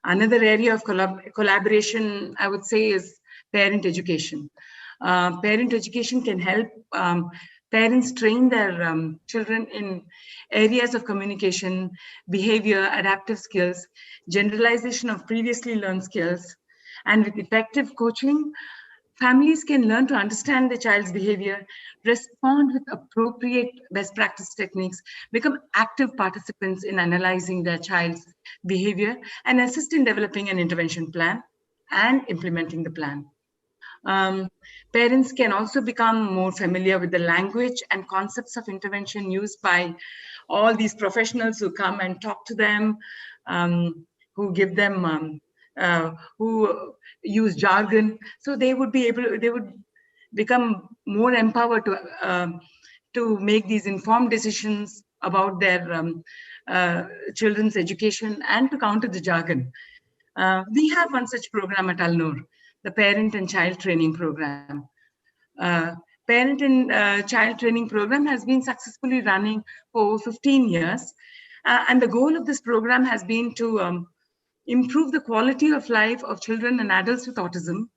Another area of collaboration, I would say, is parent education. Parent education can help parents train their children in areas of communication, behavior, adaptive skills, generalization of previously learned skills, and with effective coaching, families can learn to understand the child's behavior, respond with appropriate best practice techniques, become active participants in analyzing their child's behavior, and assist in developing an intervention plan and implementing the plan. Parents can also become more familiar with the language and concepts of intervention used by all these professionals who come and talk to them, who give them, who use jargon. So they would become more empowered to make these informed decisions about their children's education and to counter the jargon. We have one such program at Al-Noor, the Parent and Child Training Program. Parent and Child Training Program has been successfully running for over 15 years. And the goal of this program has been to improve the quality of life of children and adults with autism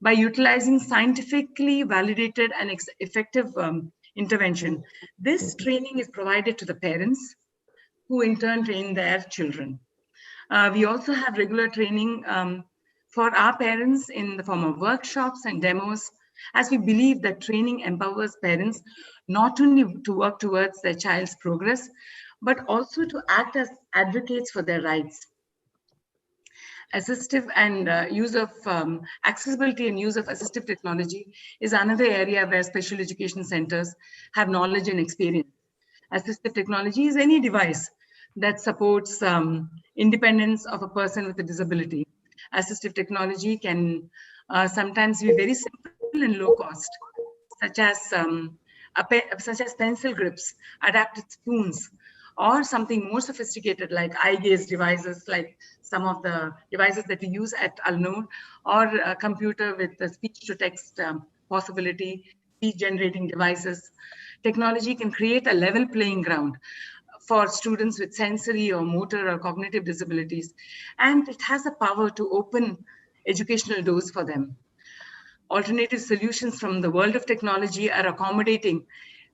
by utilizing scientifically validated and effective intervention. This training is provided to the parents, who in turn train their children. We also have regular training for our parents in the form of workshops and demos, as we believe that training empowers parents not only to work towards their child's progress, but also to act as advocates for their rights. Assistive and use of accessibility and use of assistive technology is another area where special education centers have knowledge and experience. Assistive technology is any device that supports independence of a person with a disability. Assistive technology can sometimes be very simple and low cost, such as pencil grips, adapted spoons, or something more sophisticated like eye gaze devices, like some of the devices that we use at Al-Noor, or a computer with the speech-to-text possibility, speech-generating devices. Technology can create a level playing ground for students with sensory or motor or cognitive disabilities, and it has the power to open educational doors for them. Alternative solutions from the world of technology are accommodating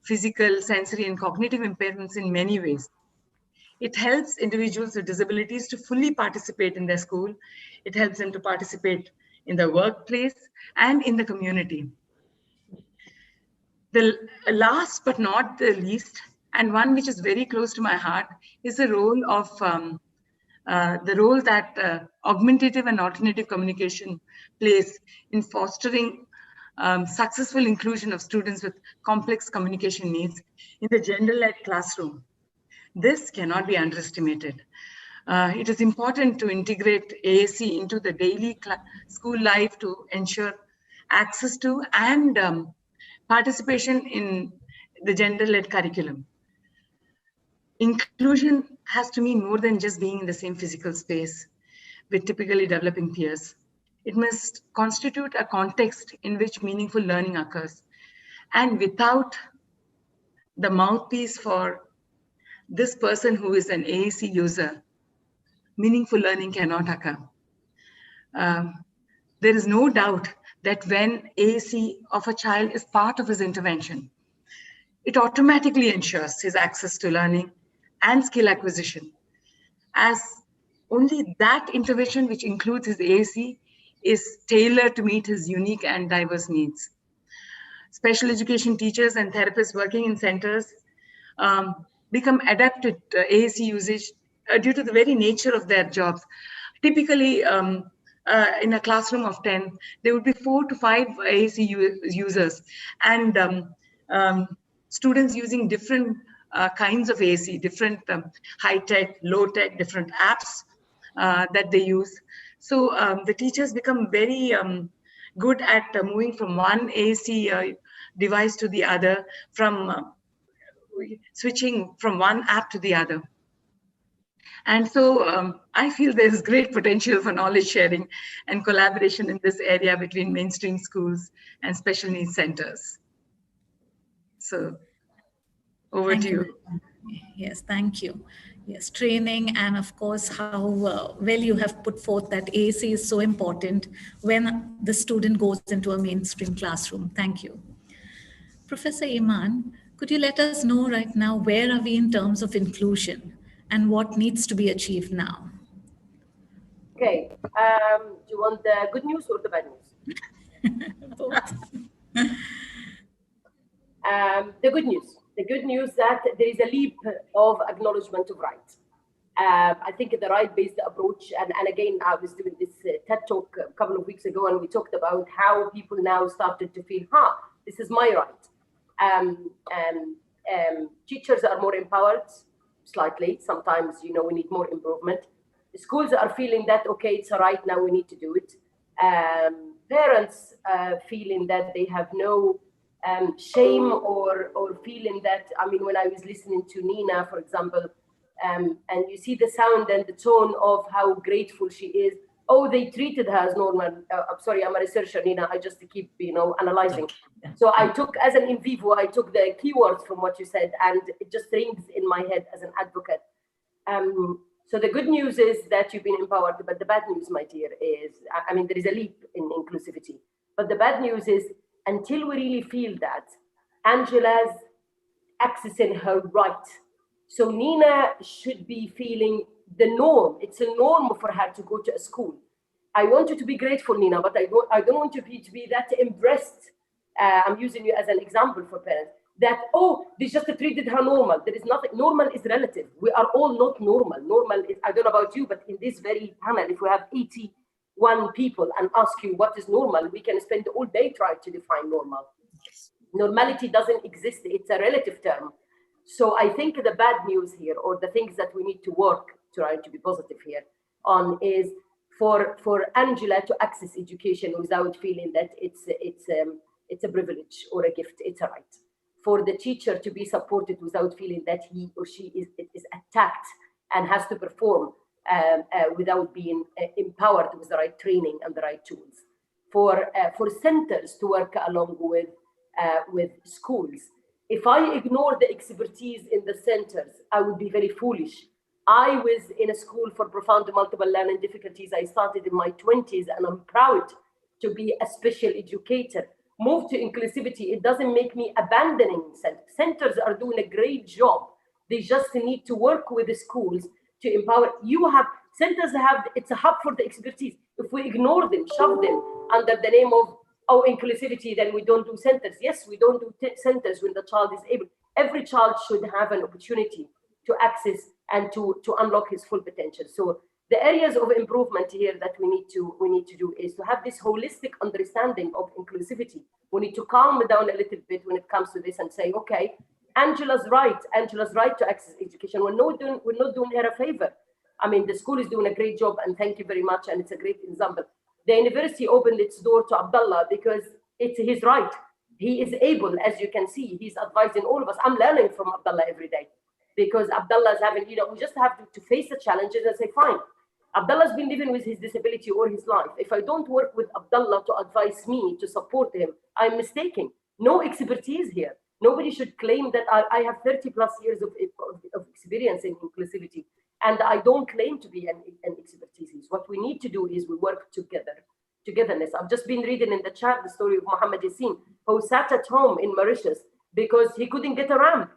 physical, sensory, and cognitive impairments in many ways. It helps individuals with disabilities to fully participate in their school. It helps them to participate in the workplace and in the community. The last but not the least, and one which is very close to my heart, is the role of that augmentative and alternative communication plays in fostering successful inclusion of students with complex communication needs in the gender-led classroom. This cannot be underestimated. It is important to integrate AAC into the daily school life to ensure access to and participation in the gender-led curriculum. Inclusion has to mean more than just being in the same physical space with typically developing peers. It must constitute a context in which meaningful learning occurs. And without the mouthpiece for this person who is an AAC user, meaningful learning cannot occur. There is no doubt that when AAC of a child is part of his intervention, it automatically ensures his access to learning and skill acquisition, as only that intervention, which includes his AAC, is tailored to meet his unique and diverse needs. Special education teachers and therapists working in centers become adept at AAC usage due to the very nature of their jobs. Typically, in a classroom of 10, there would be 4 to 5 AAC users, and students using different kinds of AAC, different high-tech, low-tech, different apps that they use. So the teachers become very good at moving from one AAC device to the other, from switching from one app to the other. And so I feel there's great potential for knowledge sharing and collaboration in this area between mainstream schools and special needs centers. So over to you. Yes, thank you. Yes, training, and of course, how well you have put forth that AAC is so important when the student goes into a mainstream classroom. Thank you. Professor Iman, could you let us know right now, where are we in terms of inclusion and what needs to be achieved now? Okay, do you want the good news or the bad news? Both. The good news that there is a leap of acknowledgement of rights. I think the right-based approach, and again, I was doing this TED Talk a couple of weeks ago, and we talked about how people now started to feel, this is my right. Teachers are more empowered, slightly. Sometimes, we need more improvement. The schools are feeling that, okay, it's all right, now we need to do it. Parents feeling that they have no shame or feeling that, when I was listening to Nina, for example, and you see the sound and the tone of how grateful she is. Oh, they treated her as normal. I'm sorry, I'm a researcher, Nina. I just keep, analyzing. So I took, as an in vivo, I took the keywords from what you said, and it just rings in my head as an advocate. So the good news is that you've been empowered, but the bad news, my dear, is, there is a leap in inclusivity. But the bad news is, until we really feel that, Angela's accessing her right. So Nina should be feeling the norm. It's a norm for her to go to a school. I want you to be grateful, Nina, but I don't want you to be that impressed. I'm using you as an example for parents. That, they just treated her normal. There is nothing, normal is relative. We are all not normal. Normal is, I don't know about you, but in this very panel, if we have 81 people and ask you what is normal, we can spend all day trying to define normal. Normality doesn't exist. It's a relative term. So I think the bad news here, or the things that we need to work, trying to be positive here on, is for Angela to access education without feeling that it's a privilege or a gift. It's a right. For the teacher to be supported without feeling that he or she is attacked and has to perform without being empowered with the right training and the right tools. For centers to work along with schools. If I ignore the expertise in the centers, I would be very foolish. I was in a school for profound multiple learning difficulties. I started in my 20s, and I'm proud to be a special educator. Move to inclusivity, it doesn't make me abandoning centers. Centers are doing a great job. They just need to work with the schools to empower. Centers it's a hub for the expertise. If we ignore them, shove them under the name of, inclusivity, then we don't do centers. Yes, we don't do centers when the child is able. Every child should have an opportunity to access and to unlock his full potential. So the areas of improvement here that we need to do is to have this holistic understanding of inclusivity. We need to calm down a little bit when it comes to this and say, okay, Angela's right to access education. We're not doing her a favor. The school is doing a great job, and thank you very much, and it's a great example. The university opened its door to Abdullah because it's his right. He is able, as you can see, he's advising all of us. I'm learning from Abdullah every day because Abdullah is having, we just have to face the challenges and say, fine, Abdullah's been living with his disability all his life. If I don't work with Abdullah to advise me, to support him, I'm mistaken. No expertise here. Nobody should claim that I have 30 plus years of experience in inclusivity. And I don't claim to be an expertise. What we need to do is we work togetherness. I've just been reading in the chat the story of Muhammad Yassin, who sat at home in Mauritius because he couldn't get a ramp.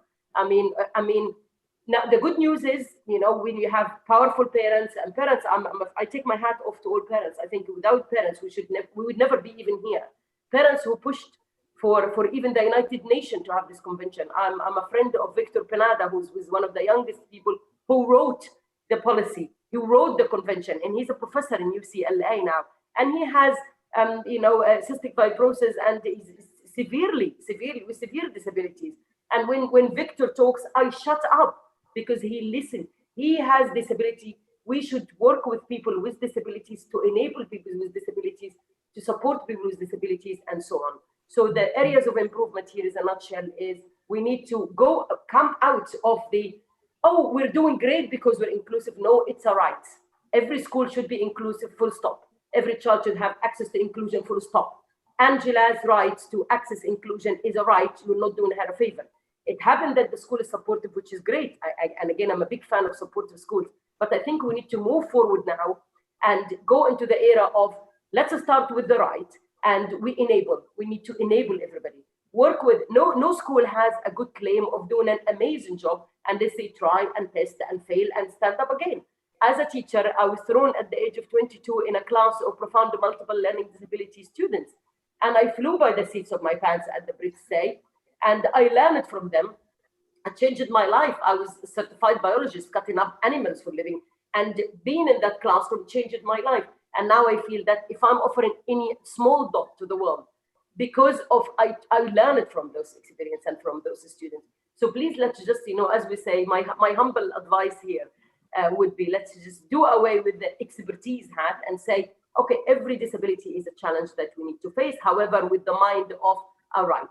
Now the good news is, when you have powerful parents, and parents, I take my hat off to all parents. I think without parents, we would never be even here. Parents who pushed for even the United Nations to have this convention. I'm a friend of Victor Penada, who's one of the youngest people who wrote the policy, who wrote the convention, and he's a professor in UCLA now. And he has, cystic fibrosis and is with severe disabilities. And when Victor talks, I shut up because he listened. He has disability. We should work with people with disabilities to enable people with disabilities, to support people with disabilities, and so on. So the areas of improvement here, in a nutshell, is we need to come out of the, we're doing great because we're inclusive. No, it's a right. Every school should be inclusive, full stop. Every child should have access to inclusion, full stop. Angela's right to access inclusion is a right. You're not doing her a favor. It happened that the school is supportive, which is great. And again, I'm a big fan of supportive schools. But I think we need to move forward now and go into the era of, let's start with the right, and we need to enable everybody. Work with, no school has a good claim of doing an amazing job unless they try and test and fail and stand up again. As a teacher, I was thrown at the age of 22 in a class of profound multiple learning disability students. And I flew by the seats of my pants, as the Brits say, and I learned from them. It changed my life. I was a certified biologist cutting up animals for a living, and being in that classroom changed my life. And now I feel that if I'm offering any small dot to the world, because of I learned from those experiences and from those students. So please, let's just, as we say, my humble advice here would be, let's just do away with the expertise hat and say, okay, every disability is a challenge that we need to face. However, with the mind of, all right,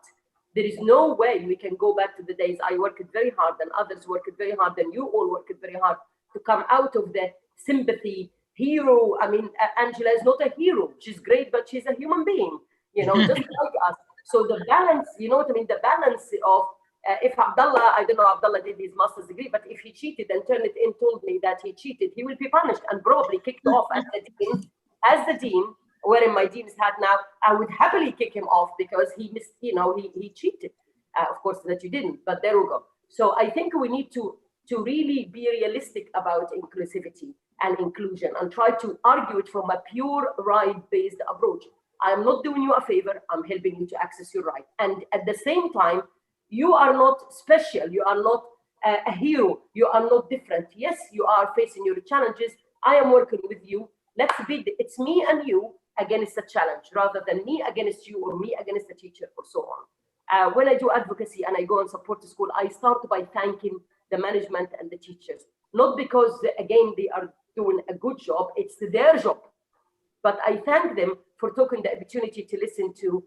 there is no way we can go back to the days I worked very hard and others worked very hard and you all worked very hard to come out of the sympathy hero. I mean, Angela is not a hero. She's great, but she's a human being, just like us. So the balance, you know what I mean? The balance of, if Abdullah, I don't know, Abdullah did his master's degree, but if he cheated and turned it in, told me that he cheated, he will be punished and probably kicked off as the dean. As the dean, wearing my dean's hat now, I would happily kick him off because he missed, he cheated. Of course, that you didn't, but there we go. So I think we need to really be realistic about inclusivity and inclusion and try to argue it from a pure right-based approach. I am not doing you a favor, I'm helping you to access your right. And at the same time, you are not special, you are not a hero, you are not different. Yes, you are facing your challenges. I am working with you. It's me and you against a challenge rather than me against you or me against the teacher or so on. When I do advocacy and I go and support the school, I start by thanking the management and the teachers. Not because, again, they are doing a good job, it's their job. But I thank them for taking the opportunity to listen to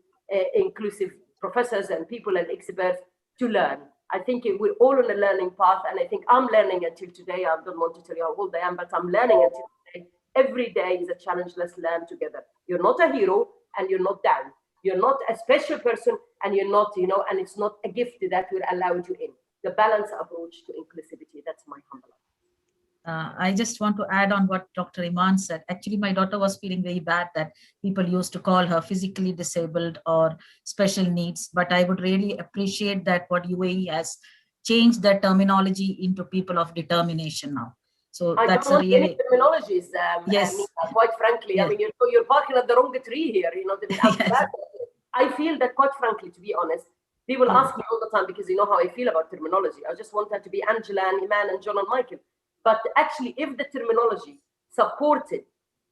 inclusive professors and people and experts to learn. I think we're all on a learning path, and I think I'm learning until today. I don't want to tell you how old I am, but I'm learning until today. Every day is a challenge. Let's learn together. You're not a hero and you're not down. You're not a special person and you're not, and it's not a gift that we're allowed you in. The balanced approach to inclusivity, that's my humble opinion. I just want to add on what Dr. Iman said. Actually, my daughter was feeling very bad that people used to call her physically disabled or special needs, but I would really appreciate that what UAE has changed that terminology into people of determination now. So I that's don't want really any terminologies, yes. Nina, quite frankly. Yeah. I mean, you're barking at the wrong tree here. Yes. I feel that, quite frankly, to be honest, people ask me all the time because you know how I feel about terminology. I just want that to be Angela and Iman and John and Michael. But actually, if the terminology supported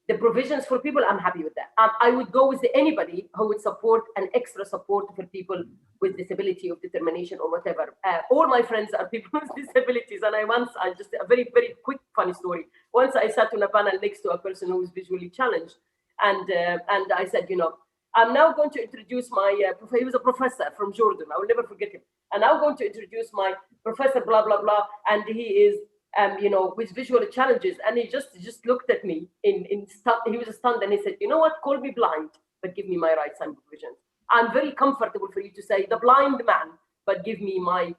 the provisions for people, I'm happy with that. I would go with anybody who would support an extra support for people with disability of determination or whatever. All my friends are people with disabilities. And just a very, very quick funny story. Once I sat on a panel next to a person who was visually challenged. And I said, I'm now going to introduce my, he was a professor from Jordan. I will never forget him. And now I'm going to introduce my professor, blah, blah, blah. And he is, with visual challenges. And he just looked at me he was stunned and he said, you know what, call me blind, but give me my rights and provisions. I'm very comfortable for you to say the blind man, but give me my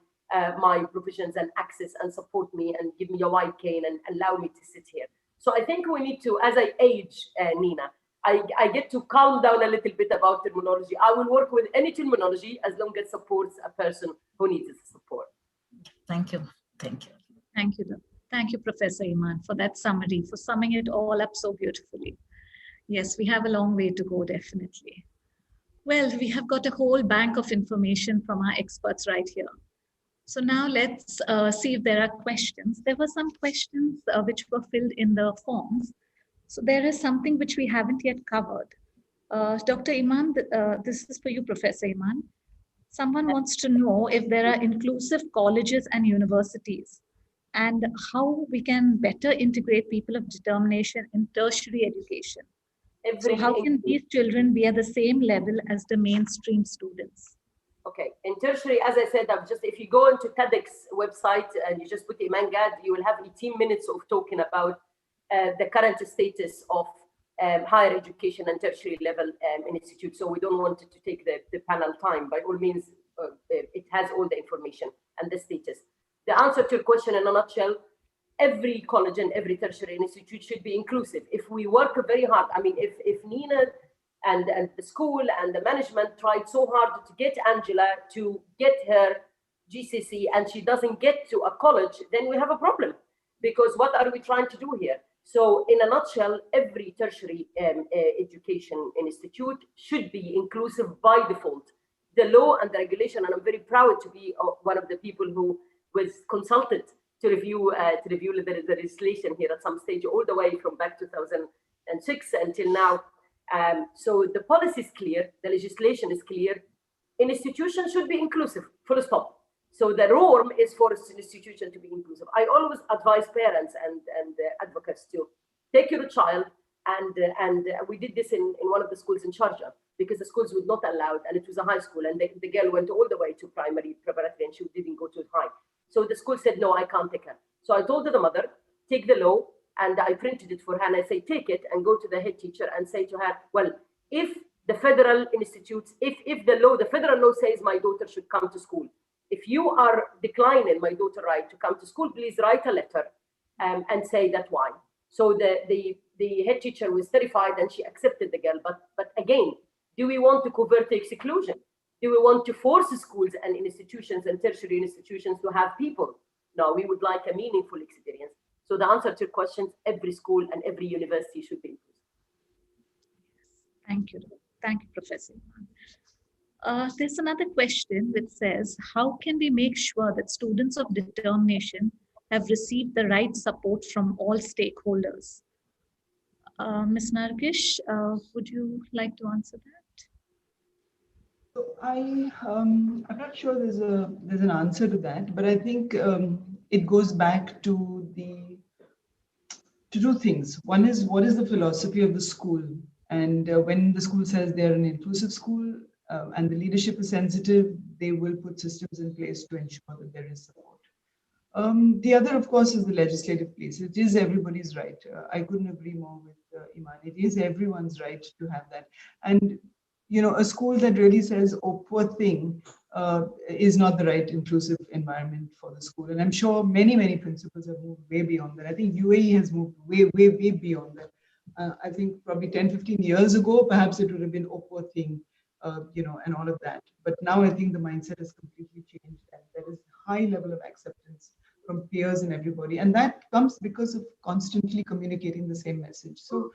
provisions and access and support me and give me a white cane and allow me to sit here. So I think we need to, as I age, Nina, I get to calm down a little bit about terminology. I will work with any terminology as long as it supports a person who needs support. Thank you. Thank you. Thank you. Thank you, Professor Iman, for that summary, for summing it all up so beautifully. Yes, we have a long way to go, definitely. Well, we have got a whole bank of information from our experts right here. So now let's see if there are questions. There were some questions which were filled in the forms. So there is something which we haven't yet covered. Dr. Iman, this is for you, Professor Iman. Someone wants to know if there are inclusive colleges and universities and how we can better integrate people of determination in tertiary education. So how can these children be at the same level as the mainstream students? Okay, in tertiary, as I said, if you go into TEDx website and you just put Iman Gad, you will have 18 minutes of talking about the current status of higher education and tertiary level institute. So we don't want to take the panel time. By all means, it has all the information and the status. The answer to your question in a nutshell, every college and every tertiary institute should be inclusive. If we work very hard, I mean, if Nina and the school and the management tried so hard to get Angela to get her GCSE and she doesn't get to a college, then we have a problem. Because what are we trying to do here? So in a nutshell, every tertiary education institute should be inclusive by default. The law and the regulation, and I'm very proud to be one of the people who was consulted to review the legislation here at some stage, all the way from back 2006 until now. So the policy is clear, the legislation is clear. An institution should be inclusive, full stop. So the norm is for an institution to be inclusive. I always advise parents and advocates to take your child, and we did this in one of the schools in Sharjah, because the schools would not allow it, and it was a high school, and the girl went all the way to primary preparatory, and she didn't go to high. So the school said, no, I can't take her. So I told the mother, take the law, and I printed it for her, and I say, take it and go to the head teacher and say to her, well, if the federal institutes, if the federal law says my daughter should come to school, if you are declining my daughter right to come to school, please write a letter and say that why. So the head teacher was terrified, and she accepted the girl. But again, do we want to covert exclusion? Do we want to force schools and institutions and tertiary institutions to have people? No, we would like a meaningful experience. So the answer to your question, every school and every university should be inclusive. Thank you. Thank you, Professor. There's another question which says, how can we make sure that students of determination have received the right support from all stakeholders? Ms. Nargish, would you like to answer that? So I'm not sure there's an answer to that, but I think it goes back to two things. One is, what is the philosophy of the school? And when the school says they're an inclusive school and the leadership is sensitive, they will put systems in place to ensure that there is support. The other, of course, is the legislative piece. It is everybody's right. I couldn't agree more with Iman. It is everyone's right to have that. And you know, a school that really says, oh, poor thing, is not the right inclusive environment for the school. And I'm sure many, many principals have moved way beyond that. I think UAE has moved way, way, way beyond that. I think probably 10, 15 years ago, perhaps it would have been, oh, poor thing, you know, and all of that. But now I think the mindset has completely changed, and there is a high level of acceptance from peers and everybody. And that comes because of constantly communicating the same message. So,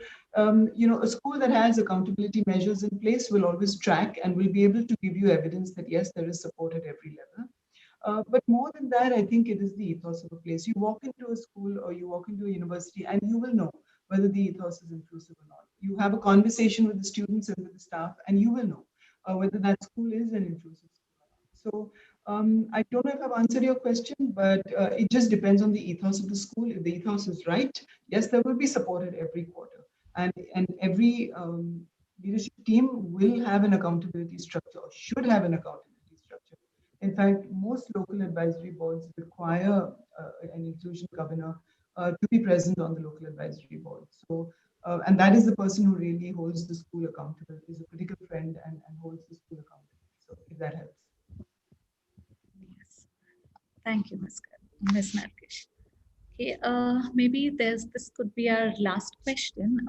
you know, a school that has accountability measures in place will always track and will be able to give you evidence that, yes, there is support at every level. But more than that, I think it is the ethos of a place. You walk into a school or you walk into a university and you will know whether the ethos is inclusive or not. You have a conversation with the students and with the staff, and you will know whether that school is an inclusive school or not. So I don't know if I've answered your question, but it just depends on the ethos of the school. If the ethos is right, yes, there will be support at every quarter. And every leadership team will have an accountability structure, or should have an accountability structure. In fact, most local advisory boards require an inclusion governor to be present on the local advisory board. So, and that is the person who really holds the school accountable, is a critical friend and holds the school accountable. So if that helps. Yes. Thank you, Ms. Nargish. Okay, maybe this could be our last question.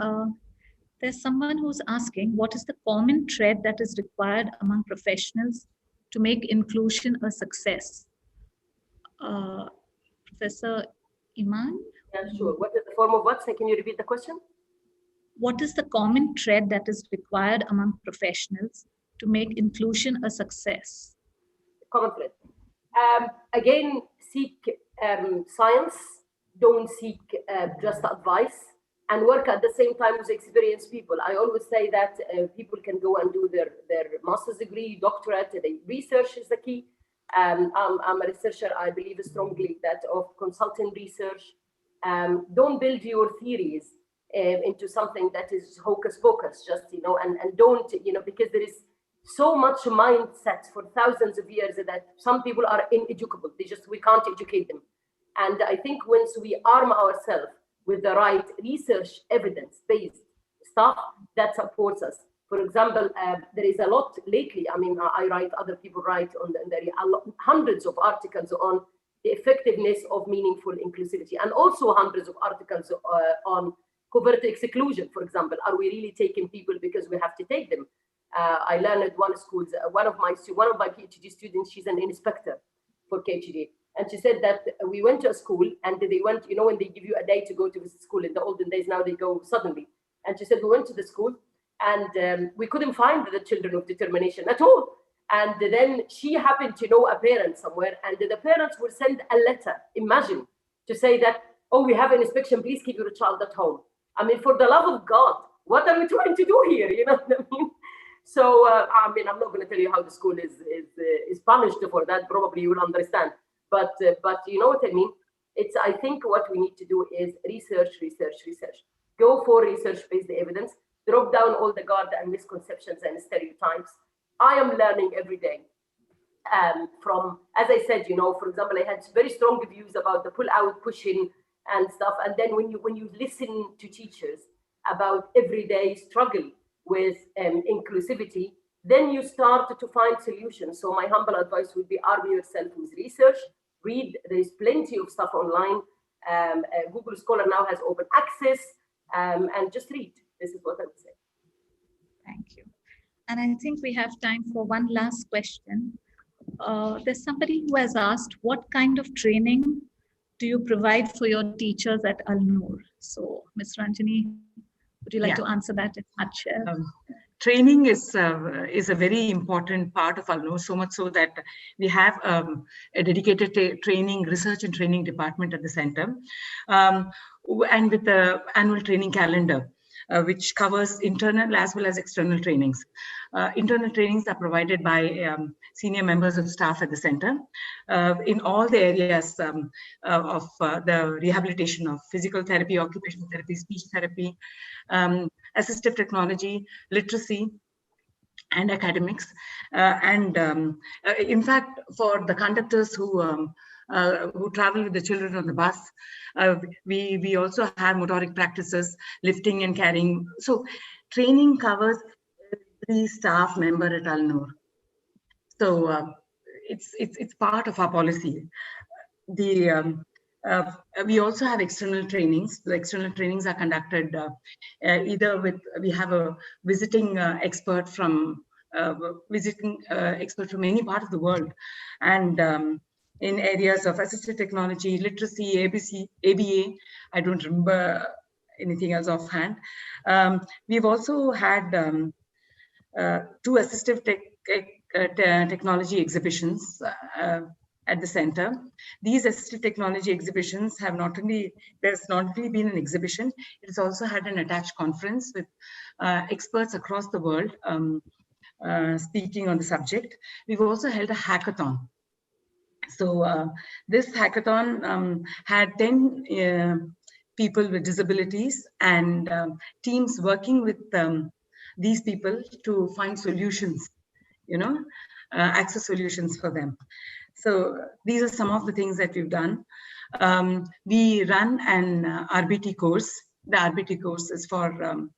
There's someone who's asking, what is the common thread that is required among professionals to make inclusion a success? Professor Iman? Yeah, sure. What is the form of what? So can you repeat the question? What is the common thread that is required among professionals to make inclusion a success? Common thread. Again, seek science, don't seek just advice, and work at the same time with experienced people. I always say that people can go and do their master's degree, doctorate. The research is the key. I'm a researcher. I believe strongly that of consulting research. Don't build your theories into something that is hocus pocus, just, you know, and don't, you know, because there is so much mindset for thousands of years that some people are ineducable. We can't educate them. And I think once we arm ourselves with the right research evidence-based stuff that supports us. For example, there is a lot lately, I mean, I write, other people write on hundreds of articles on the effectiveness of meaningful inclusivity, and also hundreds of articles on covert exclusion, for example. Are we really taking people because we have to take them? I learned at one school, one of my PhD students, she's an inspector for KHD. And she said that we went to a school and they went, you know, when they give you a day to go to the school in the olden days, now they go suddenly. And she said, we went to the school and we couldn't find the children of determination at all. And then she happened to know a parent somewhere, and the parents will send a letter, imagine, to say that, oh, we have an inspection, please keep your child at home. I mean, for the love of God, what are we trying to do here? You know what I mean? So, I mean, I'm not going to tell you how the school is punished for that. Probably you will understand. But you know what I mean? I think what we need to do is research. Go for research-based evidence. Drop down all the guard and misconceptions and stereotypes. I am learning every day. From, as I said, you know, for example, I had very strong views about the pull-out, push-in, and stuff. And then when you listen to teachers about everyday struggle with inclusivity, then you start to find solutions. So my humble advice would be arm yourself with research. Read. There's plenty of stuff online. Google Scholar now has open access, and just read. This is what I would say. Thank you. And I think we have time for one last question. There's somebody who has asked, what kind of training do you provide for your teachers at Al-Noor? So, Ms. Ranjani, would you like to answer that in a nutshell? Training is a very important part of Al-Noor, so much so that we have a dedicated research and training department at the center, and with the annual training calendar, which covers internal as well as external trainings. Internal trainings are provided by senior members of staff at the center in all the areas of the rehabilitation of physical therapy, occupational therapy, speech therapy, assistive technology, literacy, and academics. In fact, for the conductors who travel with the children on the bus, we also have motoric practices, lifting and carrying. So training covers every staff member at Al-Noor. So it's part of our policy. We also have external trainings. The external trainings are conducted either with, we have a visiting expert from any part of the world, and in areas of assistive technology, literacy, ABC, ABA. I don't remember anything else offhand. We've also had 2 assistive technology exhibitions at the center. These assistive technology exhibitions have there's not only been an exhibition, it has also had an attached conference with experts across the world speaking on the subject. We've also held a hackathon. So this hackathon had 10 people with disabilities and teams working with these people to find solutions, access solutions for them. So these are some of the things that we've done. We run an RBT course. The RBT course is for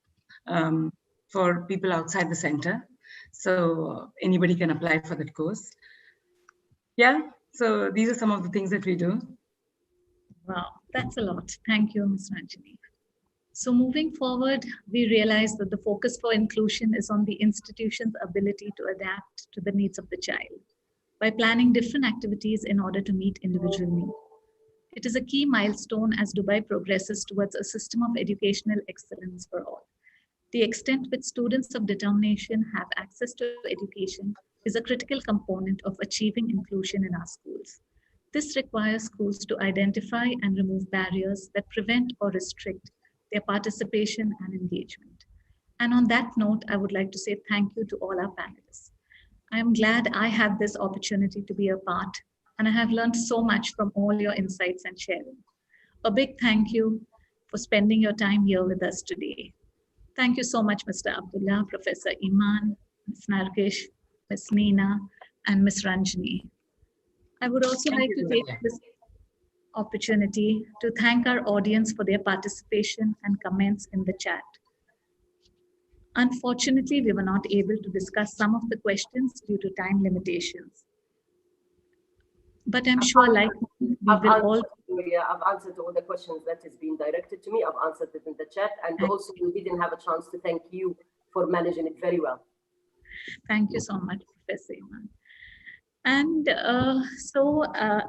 people outside the center. So anybody can apply for that course. Yeah, so these are some of the things that we do. Wow, that's a lot. Thank you, Ms. Ranjani. So moving forward, we realize that the focus for inclusion is on the institution's ability to adapt to the needs of the child by planning different activities in order to meet individual needs. It is a key milestone as Dubai progresses towards a system of educational excellence for all. The extent which students of determination have access to education is a critical component of achieving inclusion in our schools. This requires schools to identify and remove barriers that prevent or restrict their participation and engagement. And on that note, I would like to say thank you to all our panelists. I am glad I had this opportunity to be a part, and I have learned so much from all your insights and sharing. A big thank you for spending your time here with us today. Thank you so much, Mr. Abdullah, Professor Iman, Ms. Nargesh, Ms. Nina, and Ms. Ranjani. I would also like to take this opportunity to thank our audience for their participation and comments in the chat. Unfortunately, we were not able to discuss some of the questions due to time limitations. But I'm sure, like I've answered all the questions that has been directed to me. I've answered it in the chat, and also we didn't have a chance to thank you for managing it very well. Thank you so much, Professor Iman. And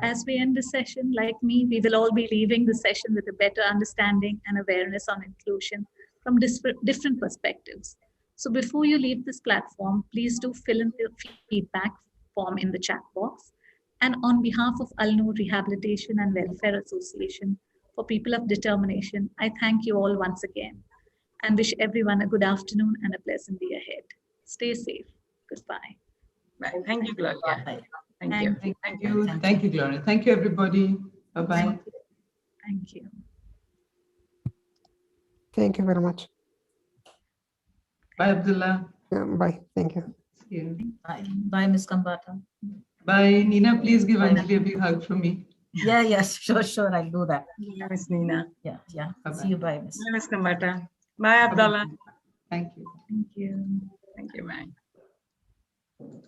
as we end the session, like me, we will all be leaving the session with a better understanding and awareness on inclusion from different perspectives. So before you leave this platform, please do fill in the feedback form in the chat box. And on behalf of Al-Noor Rehabilitation and Welfare Association for People of Determination, I thank you all once again and wish everyone a good afternoon and a pleasant day ahead. Stay safe. Goodbye. Bye. Thank you, Gloria. Bye. Thank you. Thank you. Thank you, Gloria. Thank you, everybody. Bye-bye. Thank you. Thank you very much. Bye, Abdullah. Bye. Thank you. See you. Bye. Bye, Ms. Kambata. Bye. Nina, please give Bye. Anjali a big hug from me. Yeah, yes, sure, I'll do that. Miss Nina. Yeah. Bye-bye. See you, bye, Miss. Bye, Miss Kambata. Bye, Abdullah. Thank you. Thank you. Thank you, bye.